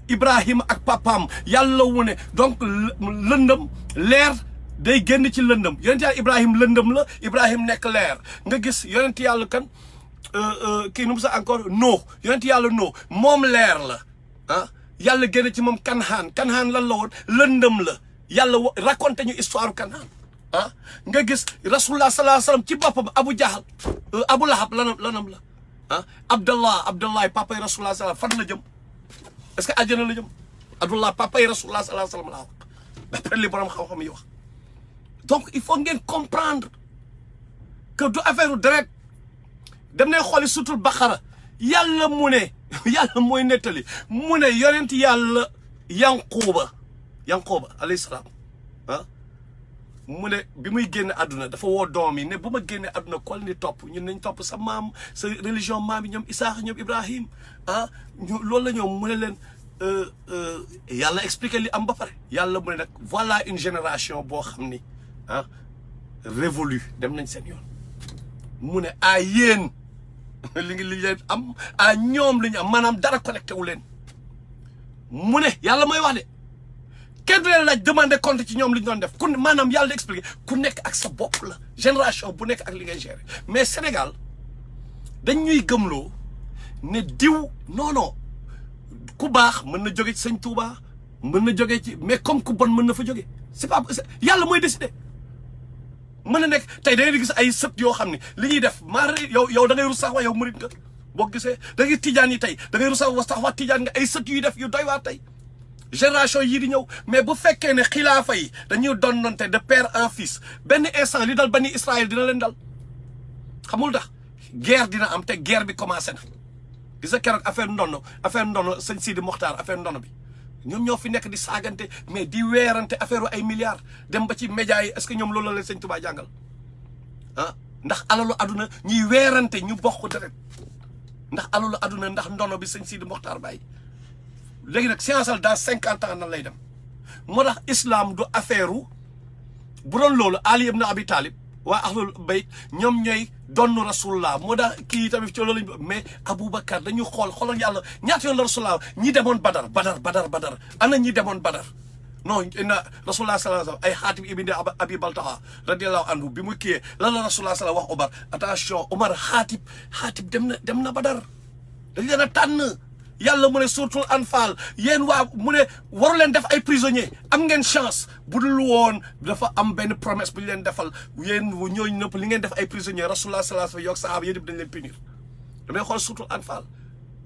Ibrahima ak papaam yàlla wu ne donc lëndëm leer day génn ci lëndëm yonent yàlla Ibrahim lëndëm la Ibrahim nekk leer nga gis yonent yàlla kan kii nu mu sax encore Nooh yonent yàlla Nooh moom leer la yàlla génn ci moom Kanhaan lan la woon lëndëm la yàlla raconté ñu histoire Kanhaan nga gis rasulullah sallallahu alayhi wasallam ci boppam Abu Jahal Abu Lahab lanam la Abdallah papa yi rasulullah sallallahu fan la jëm est-ce que àjjana la jëm Abdullah papa yi rasulullah sallallahu alayhi wa sallam laa wax d'après li borom xam-xam yi wax donc il faut ngeen comprendre que du affaire deret dem nañ xooli sutul Baqara yàlla mu ne yàlla mooy nettali mu ne yonent yàlla Yanquba alayhi salaam ah mu ne bi muy génn àdduna dafa woo doom yi ne bu ma génnee àdduna kol ni topp ñun nañ topp sa maam sa religion maam yi ñoom Isaaxa ñoom Ibrahim ah ñu loolu la ñoom mu ne leen yàlla expliqué li am ba pare yàlla mu ne nag voilà une génération boo xam ni ah révolue dem nañ seen yoon mu ne à yéen li leen am à ñoom li ñu am maanaam dara connecté wu leen mu ne yàlla mooy wax de kenn du leen laaj demander compte ci ñoom li ñu doon def ku maanaam yàlla expliqué ku nekk ak sa bopp la génération bu nekk ak li ngay gérer mais Sénégal dañ ñuy gëmloo ne diw non ku baax mën na jóge ci sëñ Touba mën na jóge ci mais comme ku bon mën na fa jóge c'est pas yàlla mooy décider mën na nekk tey da ngay gis ay sët yoo xam ne li ñuy def maa yow da ngay rus sax wax yow murit nga boo gisee da ngay tijaan yi tey da ngay rus sax wax tijaan nga ay sët yuy def yu doy waa tey génération yii di ñëw mais bu fekkee ne xilaafa yi dañuy donnante de père en fils benn instant li dal bani Israël dina leen dal xamul tax guerre dina am te guerre bi commencé na gis nga keroog affaire ndono sëñ Sidi Mokhtar affaire ndono bi ñoom ñoo fi nekk di saagante mais di weerante affaire ay milliards dem ba ci médias yi est-ce que ñoom loolu la leen sëñ Touba jàngal ah ndax alalu aduna ñuy weerante ñu bokk deret ndax alalu aduna ndax ndono bi sëñ Sidi Mokhtar bàyyi léegi nag science dans 50 ans nan lay dem moo tax islam du affaire bu doon loolu Ali ibn Abi Talib waa ahlul bayt ñoom ñooy donnu rasulullah moo tax kii tamit ci loolu lañ mais Aboubacar dañu xoolal yàlla ñaata yoon la rasulullah ñi demoon Badar ana ñi demoon Badar non na rasulullah sallallahu alayhi wa sallam ay Xaatib ibn Abi Baltaha radiyallahu anhu bi mu kiyee lan la rasulullah sallallahu wax Omar attention Omar Xaatib dem na Badar dañ leen a tànn yàlla mu ne suratul Anfal yéen waa mu ne waru leen def ay prisonniers am ngeen chance bu dul woon dafa am benn promesse bu ñu leen defal yéen ñooñu nëpp li ngeen def ay prisonniers rasulullah sallallahu alayhi wa sallam yokk sahaaba yéen dañ leen punir damay xool suratul Anfal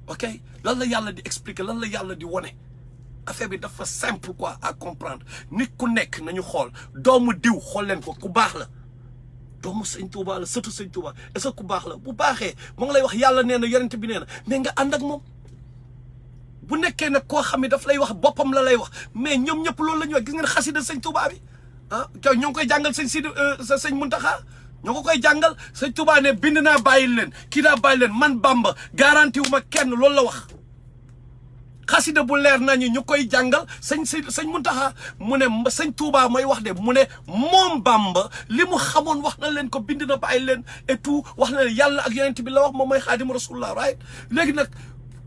ok lan la yàlla di expliquer lan la yàlla di wone affaire bi dafa simple quoi à comprendre nit ku nekk nañu xool doomu diw xool leen ko ku baax la doomu sëñ Touba la sëtu sëñ Touba est-ce que ku baax la bu baaxee mu ngi lay wax yàlla nee na yonent bi nee na mais nga ànd ak moom bu nekkee nag koo xam ne daf lay wax boppam la lay wax mais ñoom ñëpp loolu la ñuy wax gis ngeen xasida sëñ Touba bi ah ñoo ngi koy jàngal sëñ Sidi sëñ Muntaxa ñoo ko koy jàngal sëñ Touba ne bind naa bàyyil leen kii naa bàyyi leen man Bamba garanti wu ma kenn loolu la wax xasida bu leer nañu ñu koy jàngal sëñ Muntaxa mu ne sëñ Touba mooy wax de mu ne moom Bamba li mu xamoon wax na leen ko bind na bàyyi leen et tout wax na leen yàlla ak yonent bi la wax moom mooy xaadimu rasulullah right léegi nag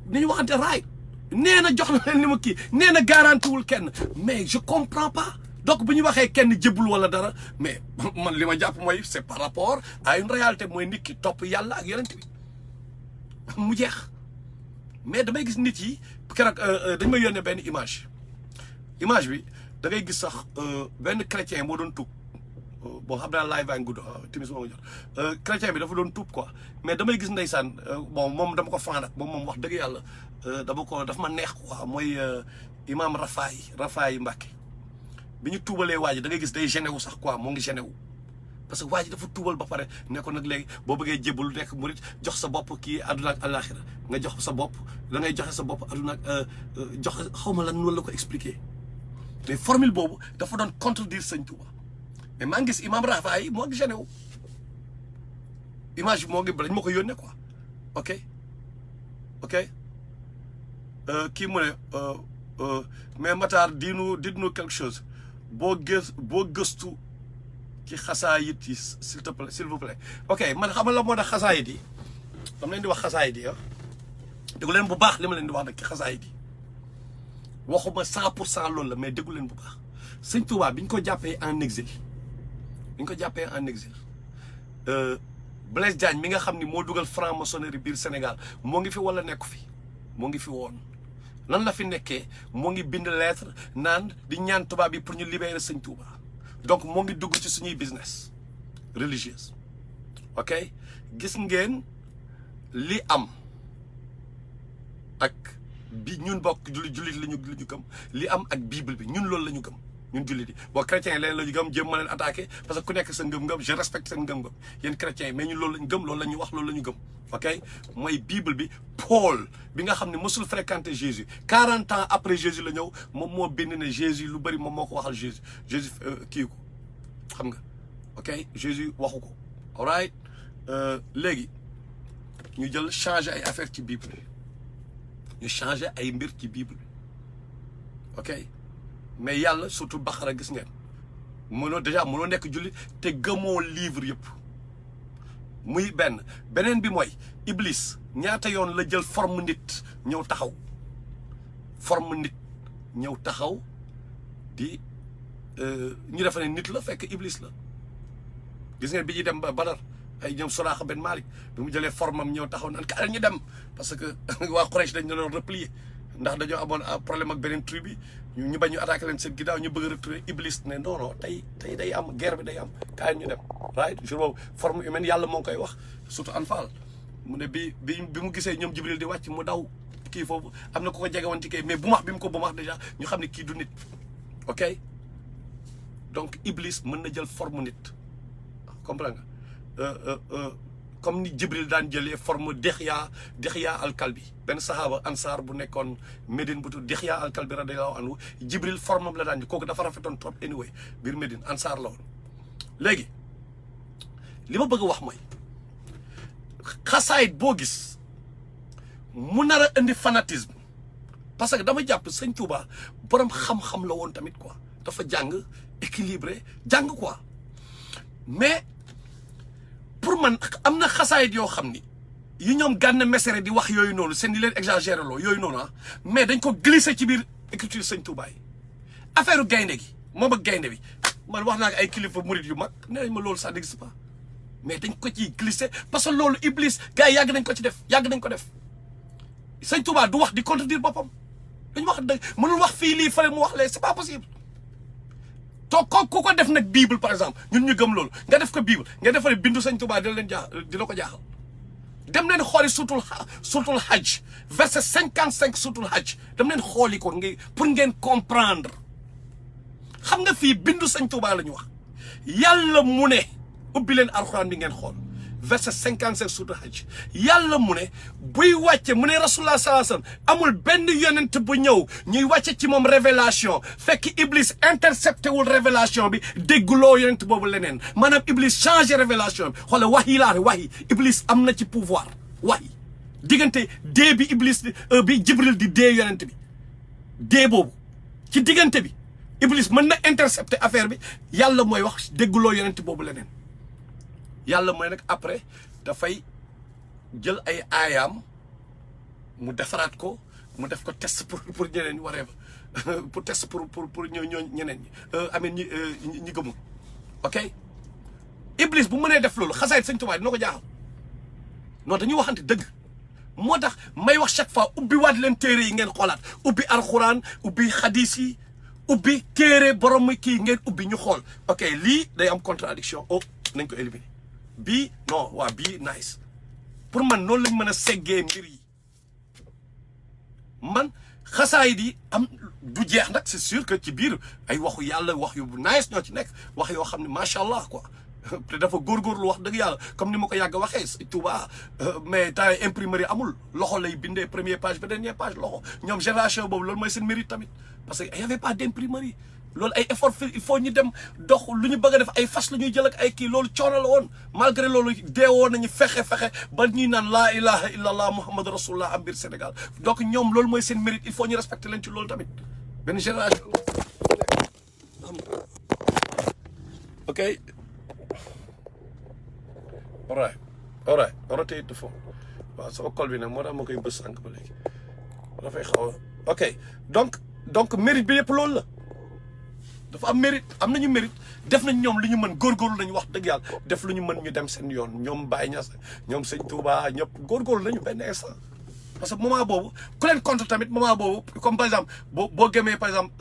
ni ñu waxante right nee na jox na leen li ma kii nee na garanti wul kenn mais je comprends pas donc bu ñu waxee kenn jëbbul wala dara mais man li ma jàpp mooy c'est par rapport à une réalité mooy nit ki topp yàlla ak yonent bi mu jeex mais damay gis nit yi keroog dañ may yónnee benn image bi da ngay gis sax benn chrétien moo doon tuub bon xam naa live baa ngi gudd timis moo nga jot chrétien bi dafa doon tuub quoi mais damay gis ndeysaan bon moom dama ko fan ak moom wax dëgg yàlla dafa ma neex quoi mooy imam Rafaay Mbàkke bi ñu tuubalee waa ji da ngay gis day gêné wu sax quoi moo ngi gêné wu parce que waa ji dafa tuubal ba pare ne ko nag léegi boo bëggee jébbalu nekk murit jox sa bopp kii àdduna ak àllaaxira nga jox sa bopp da ngay joxe sa bopp àdduna ak jox xaw ma lan noonu la ko expliquer mais formule boobu dafa doon contredire sëñ Tuuba mais maa ngi gis imam Rafaay moo ngi gêné wu image bi moo ngi dañ ma ko yónnee quoi ok kii mu ne mais Matar diinu quelque chose boo gëstu ci xasaayit yi s'il vous plaît ok man xamal la moo tax xasaayit yi dama leen di wax xasaayit yi déggu leen bu baax li ma leen di wax nag ci xasaayit yi waxuma 100% loolu la mais déggu leen bu baax sëñ Touba bi ñu ko jàppee en exil Blaise Diagne mi nga xam ni moo dugal franc-maçonnerie biir Sénégal moo ngi fi wala nekku fi moo ngi fi woon lan la fi nekkee moo ngi bind lettre naan di ñaan tubaab bi pour ñu libérer sëñ Touba donc moo ngi dugg ci suñuy business religieuse ok gis ngeen li am ak bi ñun bokk jullit la ñu gëm li am ak bible bi ñun loolu la ñu gëm ñun jullit yi boo chrétiens yi leen la ñu gëm jéem ma leen attaqué parce que ku nekk sa ngëm-ngëm je respecte seen ngëm-ngëm yéen chrétiens yi mais ñun loolu la ñu gëm loolu la ñu wax loolu la ñu gëm ok mooy bible bi Paul bi nga xam ne mosul fréquenter Jésus 40 ans après Jésus la ñëw moom moo bind ne Jésus lu bëri moom moo ko waxal Jésus kii ko xam nga ok Jésus waxu ko all right léegi ñu jël changer ay affaire ci bible bi ñu changer ay mbir ci bible bi ok mais yàlla surtout Baxara gis ngeen mënoo nekk jullit te gëmoo livre yëpp muy beneen bi mooy Iblis ñaata yoon la jël forme nit ñëw taxaw di ñu defe ne nit la fekk Iblis la gis ngeen bi ñuy dem ba Badar ay ñoom Suraaxa ben Malik bi mu jëlee formam ñëw taxaw naan kaay ñu dem parce que waa Quraysh dañ doon replier ndax dañoo amoon problème ak beneen tribu bi ñu bañ ñu attaqué leen seen ginnaaw ñu bëgg a retourner Iblis ne non tey day am guerre bi day am kaay ñu dem right jour boobu forme humaine yàlla moo ngi koy wax surtout Anfal mu ne bi mu gisee ñoom Jibril di wàcc mu daw kii foofu am na ku ko jege woon ci kii mais bu mu ko bu max déjà ñu xam ne kii du nit ok donc Iblis mën na jël forme nit comprends nga comme ni Jibril daan jëlee forme Dihya al-Kalbi benn sahaaba ansaar bu nekkoon Médine bu tudd Dihya al-Kalbi radiyallahu anhu Jibril formam la daan ji kooku dafa rafetoon trop anyway biir Médine ansaar la woon léegi li ma bëgg a wax mooy xasaayit boo gis mu nar a indi fanatisme parce que dama jàpp sëñ Touba borom xam-xam la woon tamit quoi dafa jàng équilibré jàng quoi mais pour man am na xasaayit yoo xam ni yu ñoom Gana Messere di wax yooyu noonu seen di leen exagéré loo yooyu noonu mais dañ ko glissé ci biir écriture sëñ Touba yi affaire gaynde gi moom ak gaynde bi man wax naa ko ay kilifa murit yu mag nee nañ ma loolu ça n'existe pas mais dañ ko ciy glissé parce que loolu Iblis gars yi yàgg nañ ko def sëñ Touba du wax di contredire boppam dañu wax dëgg mënul wax fii lii fële mu wax lee c'est pas possible to ku ko def nag Bible par exemple ñun ñu gëm loolu nga def ko Bible nga defare bindu sëñ Touba dina ko jaaxal dem leen xooli surtul Hajj verset 55 surtul Hajj dem leen xooli ko pour ngeen comprendre xam nga fii bindu sëñ Touba la ñu wax yàlla mu ne ubbi leen alxuraan bi ngeen xool verset 55 surtout Hajj yàlla mu ne buy wàcce mu ne rasulullah sallallahu alayhi wasallam amul benn yonent bu ñëw ñuy wàcce ci moom révélation fekk Iblis intercepté wul révélation bi dégguloo yonent boobu leneen maanaam Iblis changé révélation bi xoolal wax yi laate wax yi Iblis am na ci pouvoir wax yi diggante dee bi Iblis bi Jibril di dee yonent bi dee boobu ci diggante bi Iblis mën na intercepté affaire bi yàlla mooy wax dégguloo yonent boobu leneen yàlla mooy nag après dafay jël ay aayaam mu defaraat ko mu def ko test pour ñeneen ñi waree ba pour test pour ñoo ñeneen ñi ameen ñi gëmul ok Iblis bu mënee def loolu xasaayit sëñ Tuubaa dina ko jaaxal non dañuy waxante dëgg moo tax may wax chaque fois ubbi waat leen téere yi ngeen xoolaat ubbi alxuraan ubbi xadiis yi ubbi téere borom kii ngeen ubbi ñu xool ok lii day am contradiction nañ ko éliminer bii non waa bii nice pour man noonu lañ mën a seggee mbir yi man xasaayid yi am du jeex nag c'est sûr que ci biir ay waxu yàlla wax yu nice ñoo ci nekk wax yoo xam ne macha allah quoi te dafa góorgóorlu wax dëgg yàlla comme ni ma ko yàgg waxee Touba mais temps imprimerie amul loxo lay bindee première page ba dernière page loxo ñoom génération boobu loolu mooy seen mérite tamit parce que y avait pas d'imprimerie loolu ay effort il faut ñu dem dox lu ñu bëgg a def ay fas la ñuy jël ak ay kii loolu coono la woon malgré loolu deewoon nañu fexe ba ñuy naan laa ilaha illallah muhammad rasulullah am biir Sénégal donc ñoom loolu mooy seen mérite il faut ñu respecter leen ci loolu tamit benn génération ok all right rotate the phone waaw sama col bi nag moo tax ma koy bës sànq ba léegi dafay xaw a ok donc mérite bi yëpp loolu la dafa am mérite am nañu mérite def nañ ñoom li ñu mën góorgóorlu nañu wax dëgg yàlla def lu ñu mën ñu dem seen yoon ñoom Baye Niass ñoom Sëñ Touba ñëpp góorgóorlu nañu benn instant parce que moment boobu ku leen contre tamit moment boobu comme par exemple boo gëmee par exemple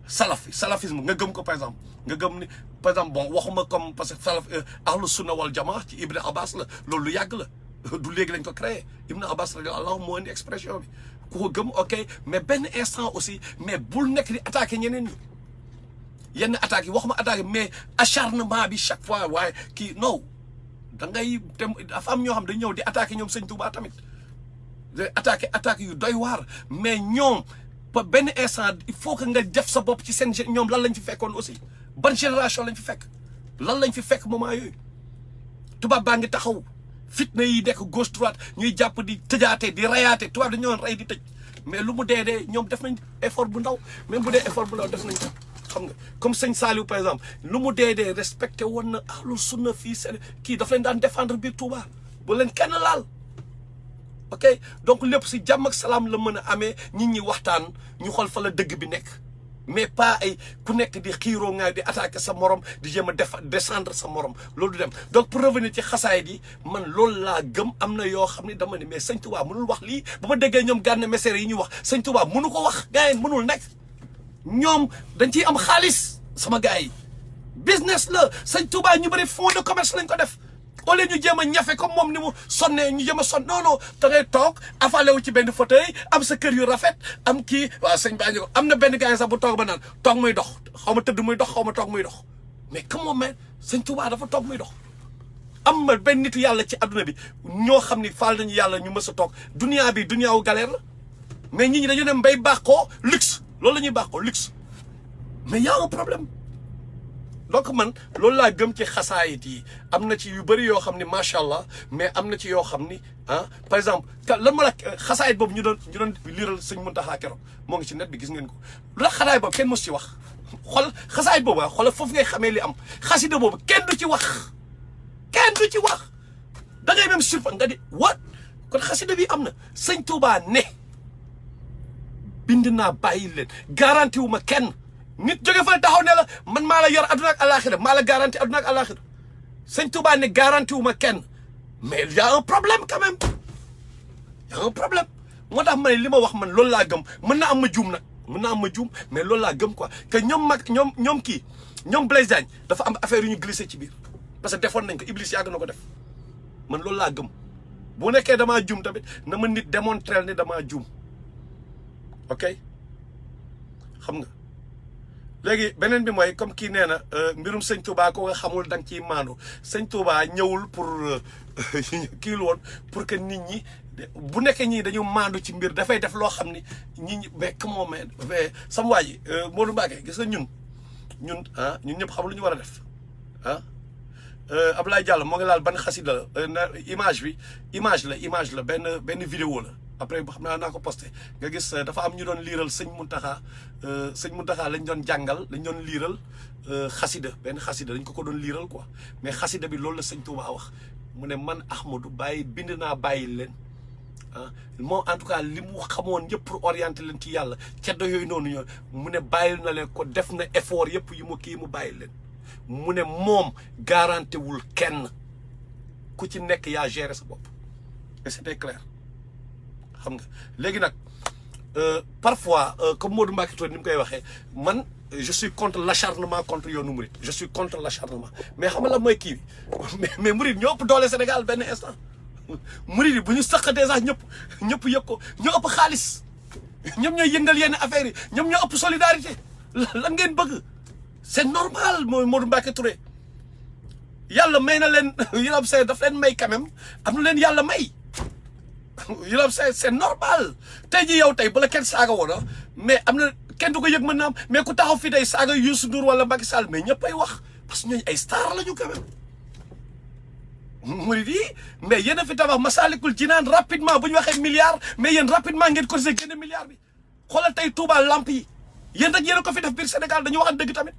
salafisme nga gëm ko par exemple nga gëm ni par exemple bon waxuma comme parce que ahlu sunna wal jamaa ci Ibn Abbas la loolu lu yàgg la du léegi lañ ko créé Ibn Abbas radiyallahu moo indi expression bi ku ko gëm ok mais benn instant aussi mais bul nekk di attaqué ñeneen ñi yenn attaques yi waxuma attaque mais acharnement bi chaque fois waaye kii non da ngay dem dafa am ñoo xam dañ ñëw di attaqué ñoom sëñ Touba tamit attaque yu doy waar mais ñoom ba benn instant il faut que nga def sa bopp ci seen ñoom lan lañ fi fekkoon aussi ban génération lañ fi fekk lan lañ fi fekk moment yooyu tubaab baa ngi taxaw fitna yi dekk gauche droite ñuy jàpp di tëjaate di rayaate tubaab dañu ñëwoon rey di tëj mais lu mu dee ñoom def nañ effort bu ndaw même bu dee effort bu ndaw def nañ ko xam nga comme sëñ Saliou par exemple lu mu dee respecté woon na ahlu sunna fii seen kii daf leen daan défendre biir Touba bu leen kenn laal ok donc lépp si jàmm ak salaam la mën a amee nit ñi waxtaan ñu xool fa la dëgg bi nekk mais pas ay ku nekk di xiiroo nga di attaquer sa morom di jéem a descendre sa morom loolu du dem donc pour revenir ci xasaay di man loolu laa gëm am na yoo xam ne dama ne mais sëñ Touba mënul wax lii ba ma déggee ñoom Gana Messere yi ñuy wax sëñ Touba mënu ko wax gars yi mënul nekk ñoom dañ ciy am xaalis sama gars yi business la sëñ Touba ñu bëri fonds de commerce lañ ko def au lieu ñu jéem a ñafe comme moom ni mu sonnee ñu jéem a sonn non da ngay toog affalé wu ci benn fauteuil am sa kër yu rafet am kii waaw sëñ baa ñu ko am na benn gars sax bu toog ba naan toog muy dox xaw ma tëdd muy dox xaw ma toog muy dox mais comment mais sëñ Touba dafa toog muy dox am na benn nitu yàlla ci adduna bi ñoo xam ni faal nañu yàlla ñu mës a toog dunia bi dunia wu galère la mais nit ñi dañu dem bay baaxoo luxe loolu la ñuy baaxoo luxe mais y a un problème donc man loolu laa gëm ci xasaayit yi am na ci yu bëri yoo xam ni macha allah mais am na ci yoo xam ni par exemple lan ma la xasaayit boobu ñu doon liiral sëñ Muntaxa keroog moo ngi ci net bi gis ngeen ko lu tax xasaayit boobu kenn mos ci wax xool xasaayit boobu xoolal foofu ngay xamee li am xasida boobu kenn du ci wax da ngay même surpa nga di what kon xasida bi am na sëñ Touba ne bind naa bàyyi leen garanti wu ma kenn nit jóge fa taxaw ne la man maa la yor adduna ak alaxira maa la garanti adduna ak alaxira sëñ Touba ne garanti wu ma kenn mais y a un problème quand même y a un problème moo tax ma ne li ma wax man loolu laa gëm mën na am ma juum nag mën na am ma juum mais loolu laa gëm quoi que ñoom kii ñoom Blaise Diagne dafa am affaire yu ñu glissé ci biir parce que defoon nañ ko Iblis yàgg na ko def man loolu laa gëm bu nekkee damaa juum tamit na ma nit démontrer ne damaa juum ok xam nga léegi beneen bi mooy comme kii nee na mbirum sëñ Touba ko nga xamul da nga ciy maandu sëñ Touba ñëwul pour kii lu woon pour que nit ñi bu nekkee ñii dañu maandu ci mbir dafay def loo xam ni nit ñi mais comment mais sama waa ji Modou Mbacké gis nga ñun ñun ñëpp xam lu ñu war a def Abdoulaye Diallo moo ngi laal ban xasida la image la benn vidéo la après xam naa ko posté nga gis dafa am ñu doon liiral sëñ Muntaxa lañ doon jàngal lañ doon liiral xasida benn xasida dañ ko doon liiral quoi mais xasida bi loolu la sëñ Touba wax mu ne man Ahmadou bind naa bàyyi leen moom en tout cas li mu xamoon yëpp pour orienter leen ci yàlla ceddo yooyu noonu ñoo mu ne bàyyil na leen ko def na effort yëpp yu mu kii mu bàyyi leen mu ne moom garanté wul kenn ku ci nekk yaa gérer sa bopp et c'était clair xam nga léegi nag parfois comme Modou Mbacké Touré ni mu koy waxee man je suis contre l'acharnement contre yoonu murid je suis contre l'acharnement mais xam nga la mooy kii bi mais murid ñoo ëpp doole Sénégal benn instant murid yi bu ñu saqatee sax ñëpp yëg ko ñoo ëpp xaalis ñoom ñooy yëngal yenn affaires yi ñoom ñoo ëpp solidarité lan ngeen bëgg c'est normal mooy Modou Mbacké Touré yàlla may na leen yilab say daf leen may quand même am na leen yàlla may yilab say c'est normal tey ji yow tey bu la kenn saaga woon mais am na kenn du ko yëg mën na am mais ku taxaw fii tey saaga Youssou Ndour wala Macky Sall mais ñëpp ay wax parce que ñooñu ay star la ñu quand même murid yi mais yéen a fi tabax Massalikul Jinaan rapidement bu ñu waxee milliard mais yéen rapidement ngeen ko se génne milliard bi xoolal tey Touba lamp yi yéen rek yéen a ko fi def biir Sénégal dañu waxan dëgg tamit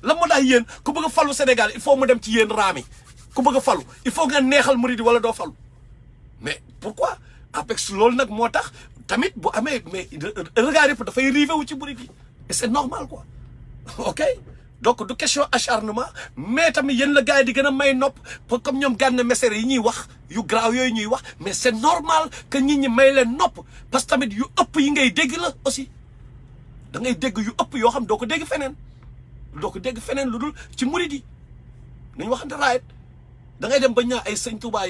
la moo tax yéen ku bëgg a falu Sénégal il faut mu dem ci yéen raami ku bëgg a falu il faut nga neexal murid yi wala doo falu mais pourquoi APEX loolu nag moo tax tamit bu amee mais regard yëpp dafay rivé wu ci murid yi et c'est normal quoi ok donc du question acharnement mais tamit yéen la gars yi di gën a may nopp pour comme ñoom Gana Messere yi ñuy wax yu graaw yooyu ñuy wax mais c'est normal que nit ñi may leen nopp parce que tamit yu ëpp yi ngay dégg la aussi da ngay dégg yu ëpp yoo xam doo ko dégg feneen lu dul ci murid yi nañu waxante raayet da ngay dem ba ñaa ay sëñ Touba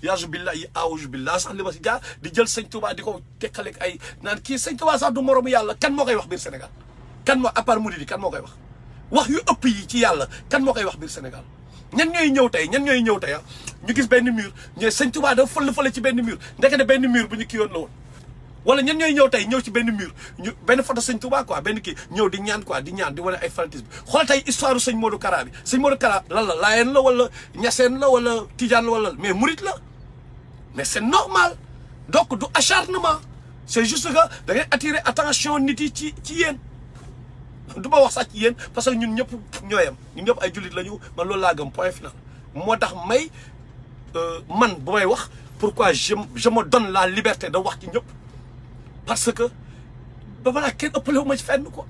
yaasu billah yi aawuju billah sax li ma si jaar di jël sëñ Touba di ko tekkaleeg ay naan kii sëñ Touba sax du moromu yàlla kan moo koy wax biir Sénégal kan moo à part Mouride kan moo koy wax yu ëpp yi ci yàlla kan moo koy wax biir Sénégal ñan ñooy ñëw tey ñu gis benn mur ñooy sëñ Touba dafa fële ci benn mur ndekete benn mur bu ñu kii yoon la woon wala ñan ñooy ñëw tey ñëw ci benn mur ñu benn photo sëñ Touba quoi benn kii ñëw di ñaan quoi di ñaan di wane ay fanatisme xool tey histoire sëñ Modou Kara bi sëñ Modou Kara lan la Laayeen la wala Ñaseen la wala Tijaan la wala mais Mouride la mais c'est normal donc du acharnement c'est juste que da ngay attirer attention nit yi ci yéen du ma wax sax ci yéen parce que ñun ñëpp ñooyam ñun ñëpp ay jullit lañu man loolu laa gëm point final moo tax may man bu may wax pourquoi je me donne la liberté de wax ci ñëpp parce que ba balaa kenn ëppalewu ma ci fenn quoi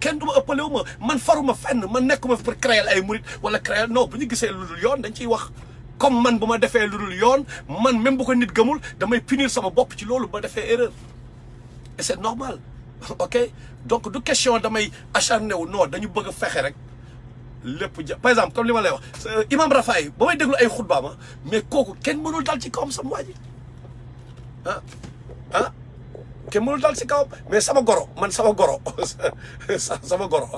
kenn du ma ëppalewu ma man faruma fenn man nekkuma pour créer ay murit wala créer non bu ñu gisee lu dul yoon dañ ciy wax comme man bu ma defee lu dul yoon man même bu ko nit gëmul damay punir sama bopp ci loolu ba defee erreur et c'est normal ok donc du question damay acharné wu non dañu bëgg a fexe rek lépp par exemple comme li ma lay wax imam Rafaay ba may déglu ay xutba ma mais kooku kenn mënul dal ci kawam sama waa ji kenn mënul dal ci kawam mais sama goro sama goro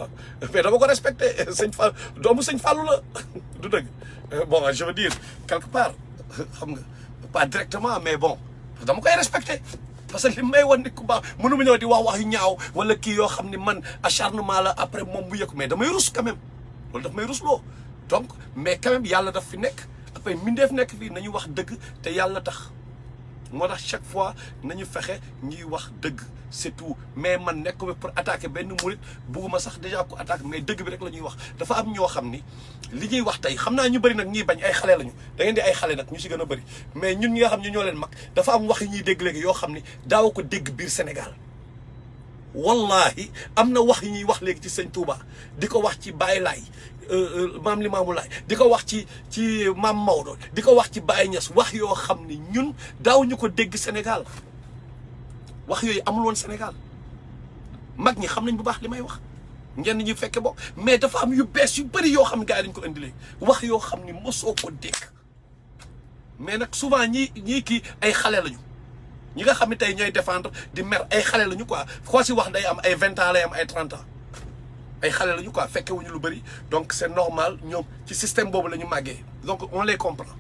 mais dama ko respecté sëñ Fall doomu sëñ Fallu la du dëgg bon je veux dire quelque part xam nga pas directement mais bon dama koy respecté parce que li may wan nit ku baax mënu ma ñëw di wax yu ñaaw wala kii yoo xam ni man acharnement la après moom bu yëg mais damay rus quand même loolu daf may rusloo donc mais quand même yàlla daf fi nekk après mindeef nekk fii nañu wax dëgg te yàlla tax moo tax chaque fois nañu fexe ñuy wax dëgg c'est tout mais man nekk pour attaquer benn murit bugguma sax déjà ko attaque mais dëgg bi rek la ñuy wax dafa am ñoo xam ni li ñuy wax tey xam naa ñu bëri nag ñiy bañ ay xale lañu da ngeen di ay xale nag ñu si gën a bëri mais ñun ñi nga xam ne ñoo leen mag dafa am wax yi ñuy dégg léegi yoo xam ni daaw ko dégg biir Sénégal wallahi am na wax yi ñuy wax léegi ci sëñ Touba di ko wax ci Baye Laay maam Limaamu Laay di ko wax ci maam Maodo di ko wax ci Baye Niass wax yoo xam ni ñun daaw ñu ko dégg Sénégal wax yooyu amul woon Sénégal mag ñi xam nañ bu baax li may wax ñenn ñi fekke bokk mais dafa am yu bees yu bëri yoo xam ne gars yi dañ ko indi léegi wax yoo xam ni mosoo ko dégg mais nag souvent ñii kii ay xale lañu ñi nga xam ne tey ñooy défendre di mer ay xale lañu quoi koo si wax day am ay 20 ans lay am ay 30 ans ay xale lañu quoi fekke wuñu lu bëri donc c'est normal ñoom ci système boobu la ñu màggee donc on les comprend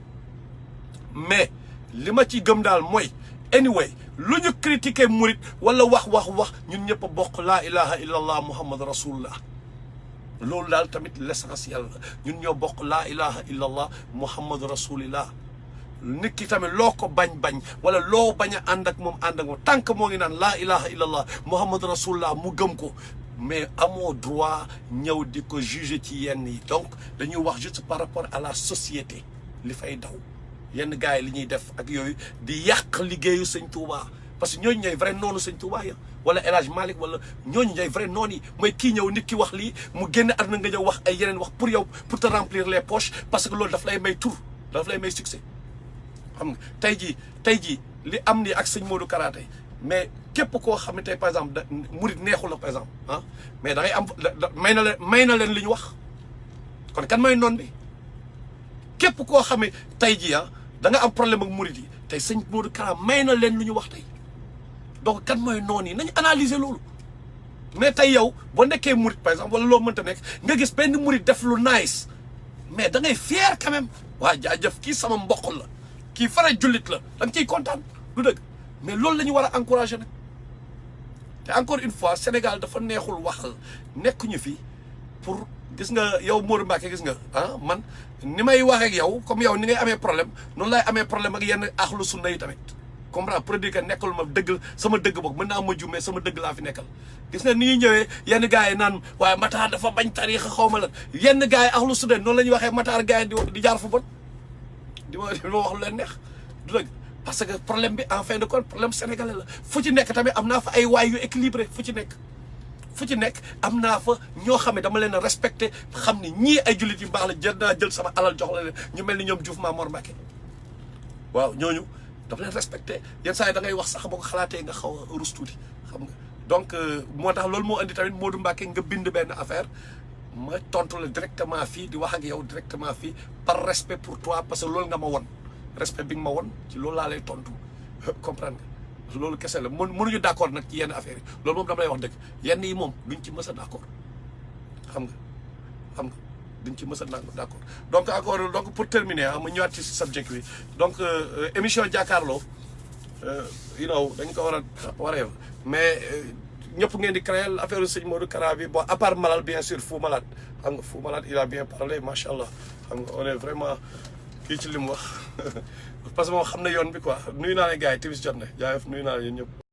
mais li ma ci gëm daal mooy anyway lu ñu critiquer murit wala wax ñun ñëpp a bokk laa ilaha illallah muhammad rasulullah loolu daal tamit l'essentiel la ñun ñoo bokk laa ilaha illallah muhammad rasulillah nit ki tamit loo ko bañ wala loo bañ a ànd ak moom tant que moo ngi naan laa ilaha illallah muhammad rasulullah mu gëm ko mais amoo droit ñëw di ko juger ci yenn yi donc dañuy wax juste par rapport à la société li fay daw yenn gars yi li ñuy def ak yooyu di yàq liggéeyu sëñ Touba parce que ñooñu ñooy vrai noonu sëñ Touba ya wala El Hadj Malick wala ñooñu ñooy vrai noonu yi mooy kii ñëw nit ki wax lii mu génn àdduna nga ñëw wax ay yeneen wax pour yow pour te remplir les poches parce que loolu daf lay may tur daf lay may succès xam nga tey jii li am ni ak sëñ Modou Kara tey mais képp koo xam ne tey par exemple murit neexul la par exemple mais da ngay am may na leen li ñu wax kon kan mooy noon bi képp koo xam ne tey jii da nga am problème ak murit yi tey sëñ Modou Kara may na leen lu ñu wax tey donc kan mooy noon yi nañu analyser loolu mais tey yow boo nekkee murit par exemple wala loo mënta nekk nga gis benn murit def lu nice mais da ngay fier quand même waa jaajëf kii sama mbokk la kii fara jullit la da nga ciy kontaan du dëgg mais loolu la ñu war a encourager nag te encore une fois Sénégal dafa neexul waxal nekkuñu fi pour gis nga yow Modou Mbacké gis nga man ni may wax ak yow comme yow ni ngay amee problème noonu laay amee problème ak yenn axlu sunna yi tamit comprends pour dire que nekkul ma dëgg sama dëgg boog mën naa ma juum mais sama dëgg laa fi nekkal gis nga ni ñuy ñëwee yenn gars yi naan waaye Matar dafa bañ tariixa xaw ma lan yenn gars yi axlu sunna noonu la ñuy waxee Matar gars yi di jaar fu bon di ma wax lu leen neex du dëgg parce que problème bi en fin de compte problème sénégalais la fu ci nekk tamit am naa fa ay waay yu équilibré fu ci nekk am naa fa ñoo xam ne dama leen a respecté xam ne ñii ay jullit yu baax la jël sama alal jox la leen ñu mel ni ñoom Diouf Mamor Mbacké waaw ñooñu dafa leen respecté yenn saa yi da ngay wax sax boo ko xalaatee nga xaw a rus tuuti xam nga donc moo tax loolu moo indi tamit Modou Mbacké nga bind benn affaire ma tontu la directement fii di wax ak yow directement fii par respect pour toi parce que loolu nga ma won respect bi nga ma won ci loolu laa lay tontu comprendre nga loolu kese la mënuñu d'accord nag ci yenn affaires yi loolu moom dama lay wax dëgg yenn yi moom duñ ci mës a d'accord xam nga duñ ci mës a d'accord donc encore donc pour terminer ma ñëwaat ci subject bi donc émission jàkkaarloo you know dañ ko war a waree mais ñëpp ngeen di créer affaire sëñ Modou Kara bi bon à part Malal bien sûr Fou Malade xam nga Fou Malade il a bien parlé macha allah xam nga on est vraiment kii ci li mu wax parce que moom xam na yoon bi quoi nuyu naa leen gars yi timis jot na jaayef nuyu naa leen yéen ñëpp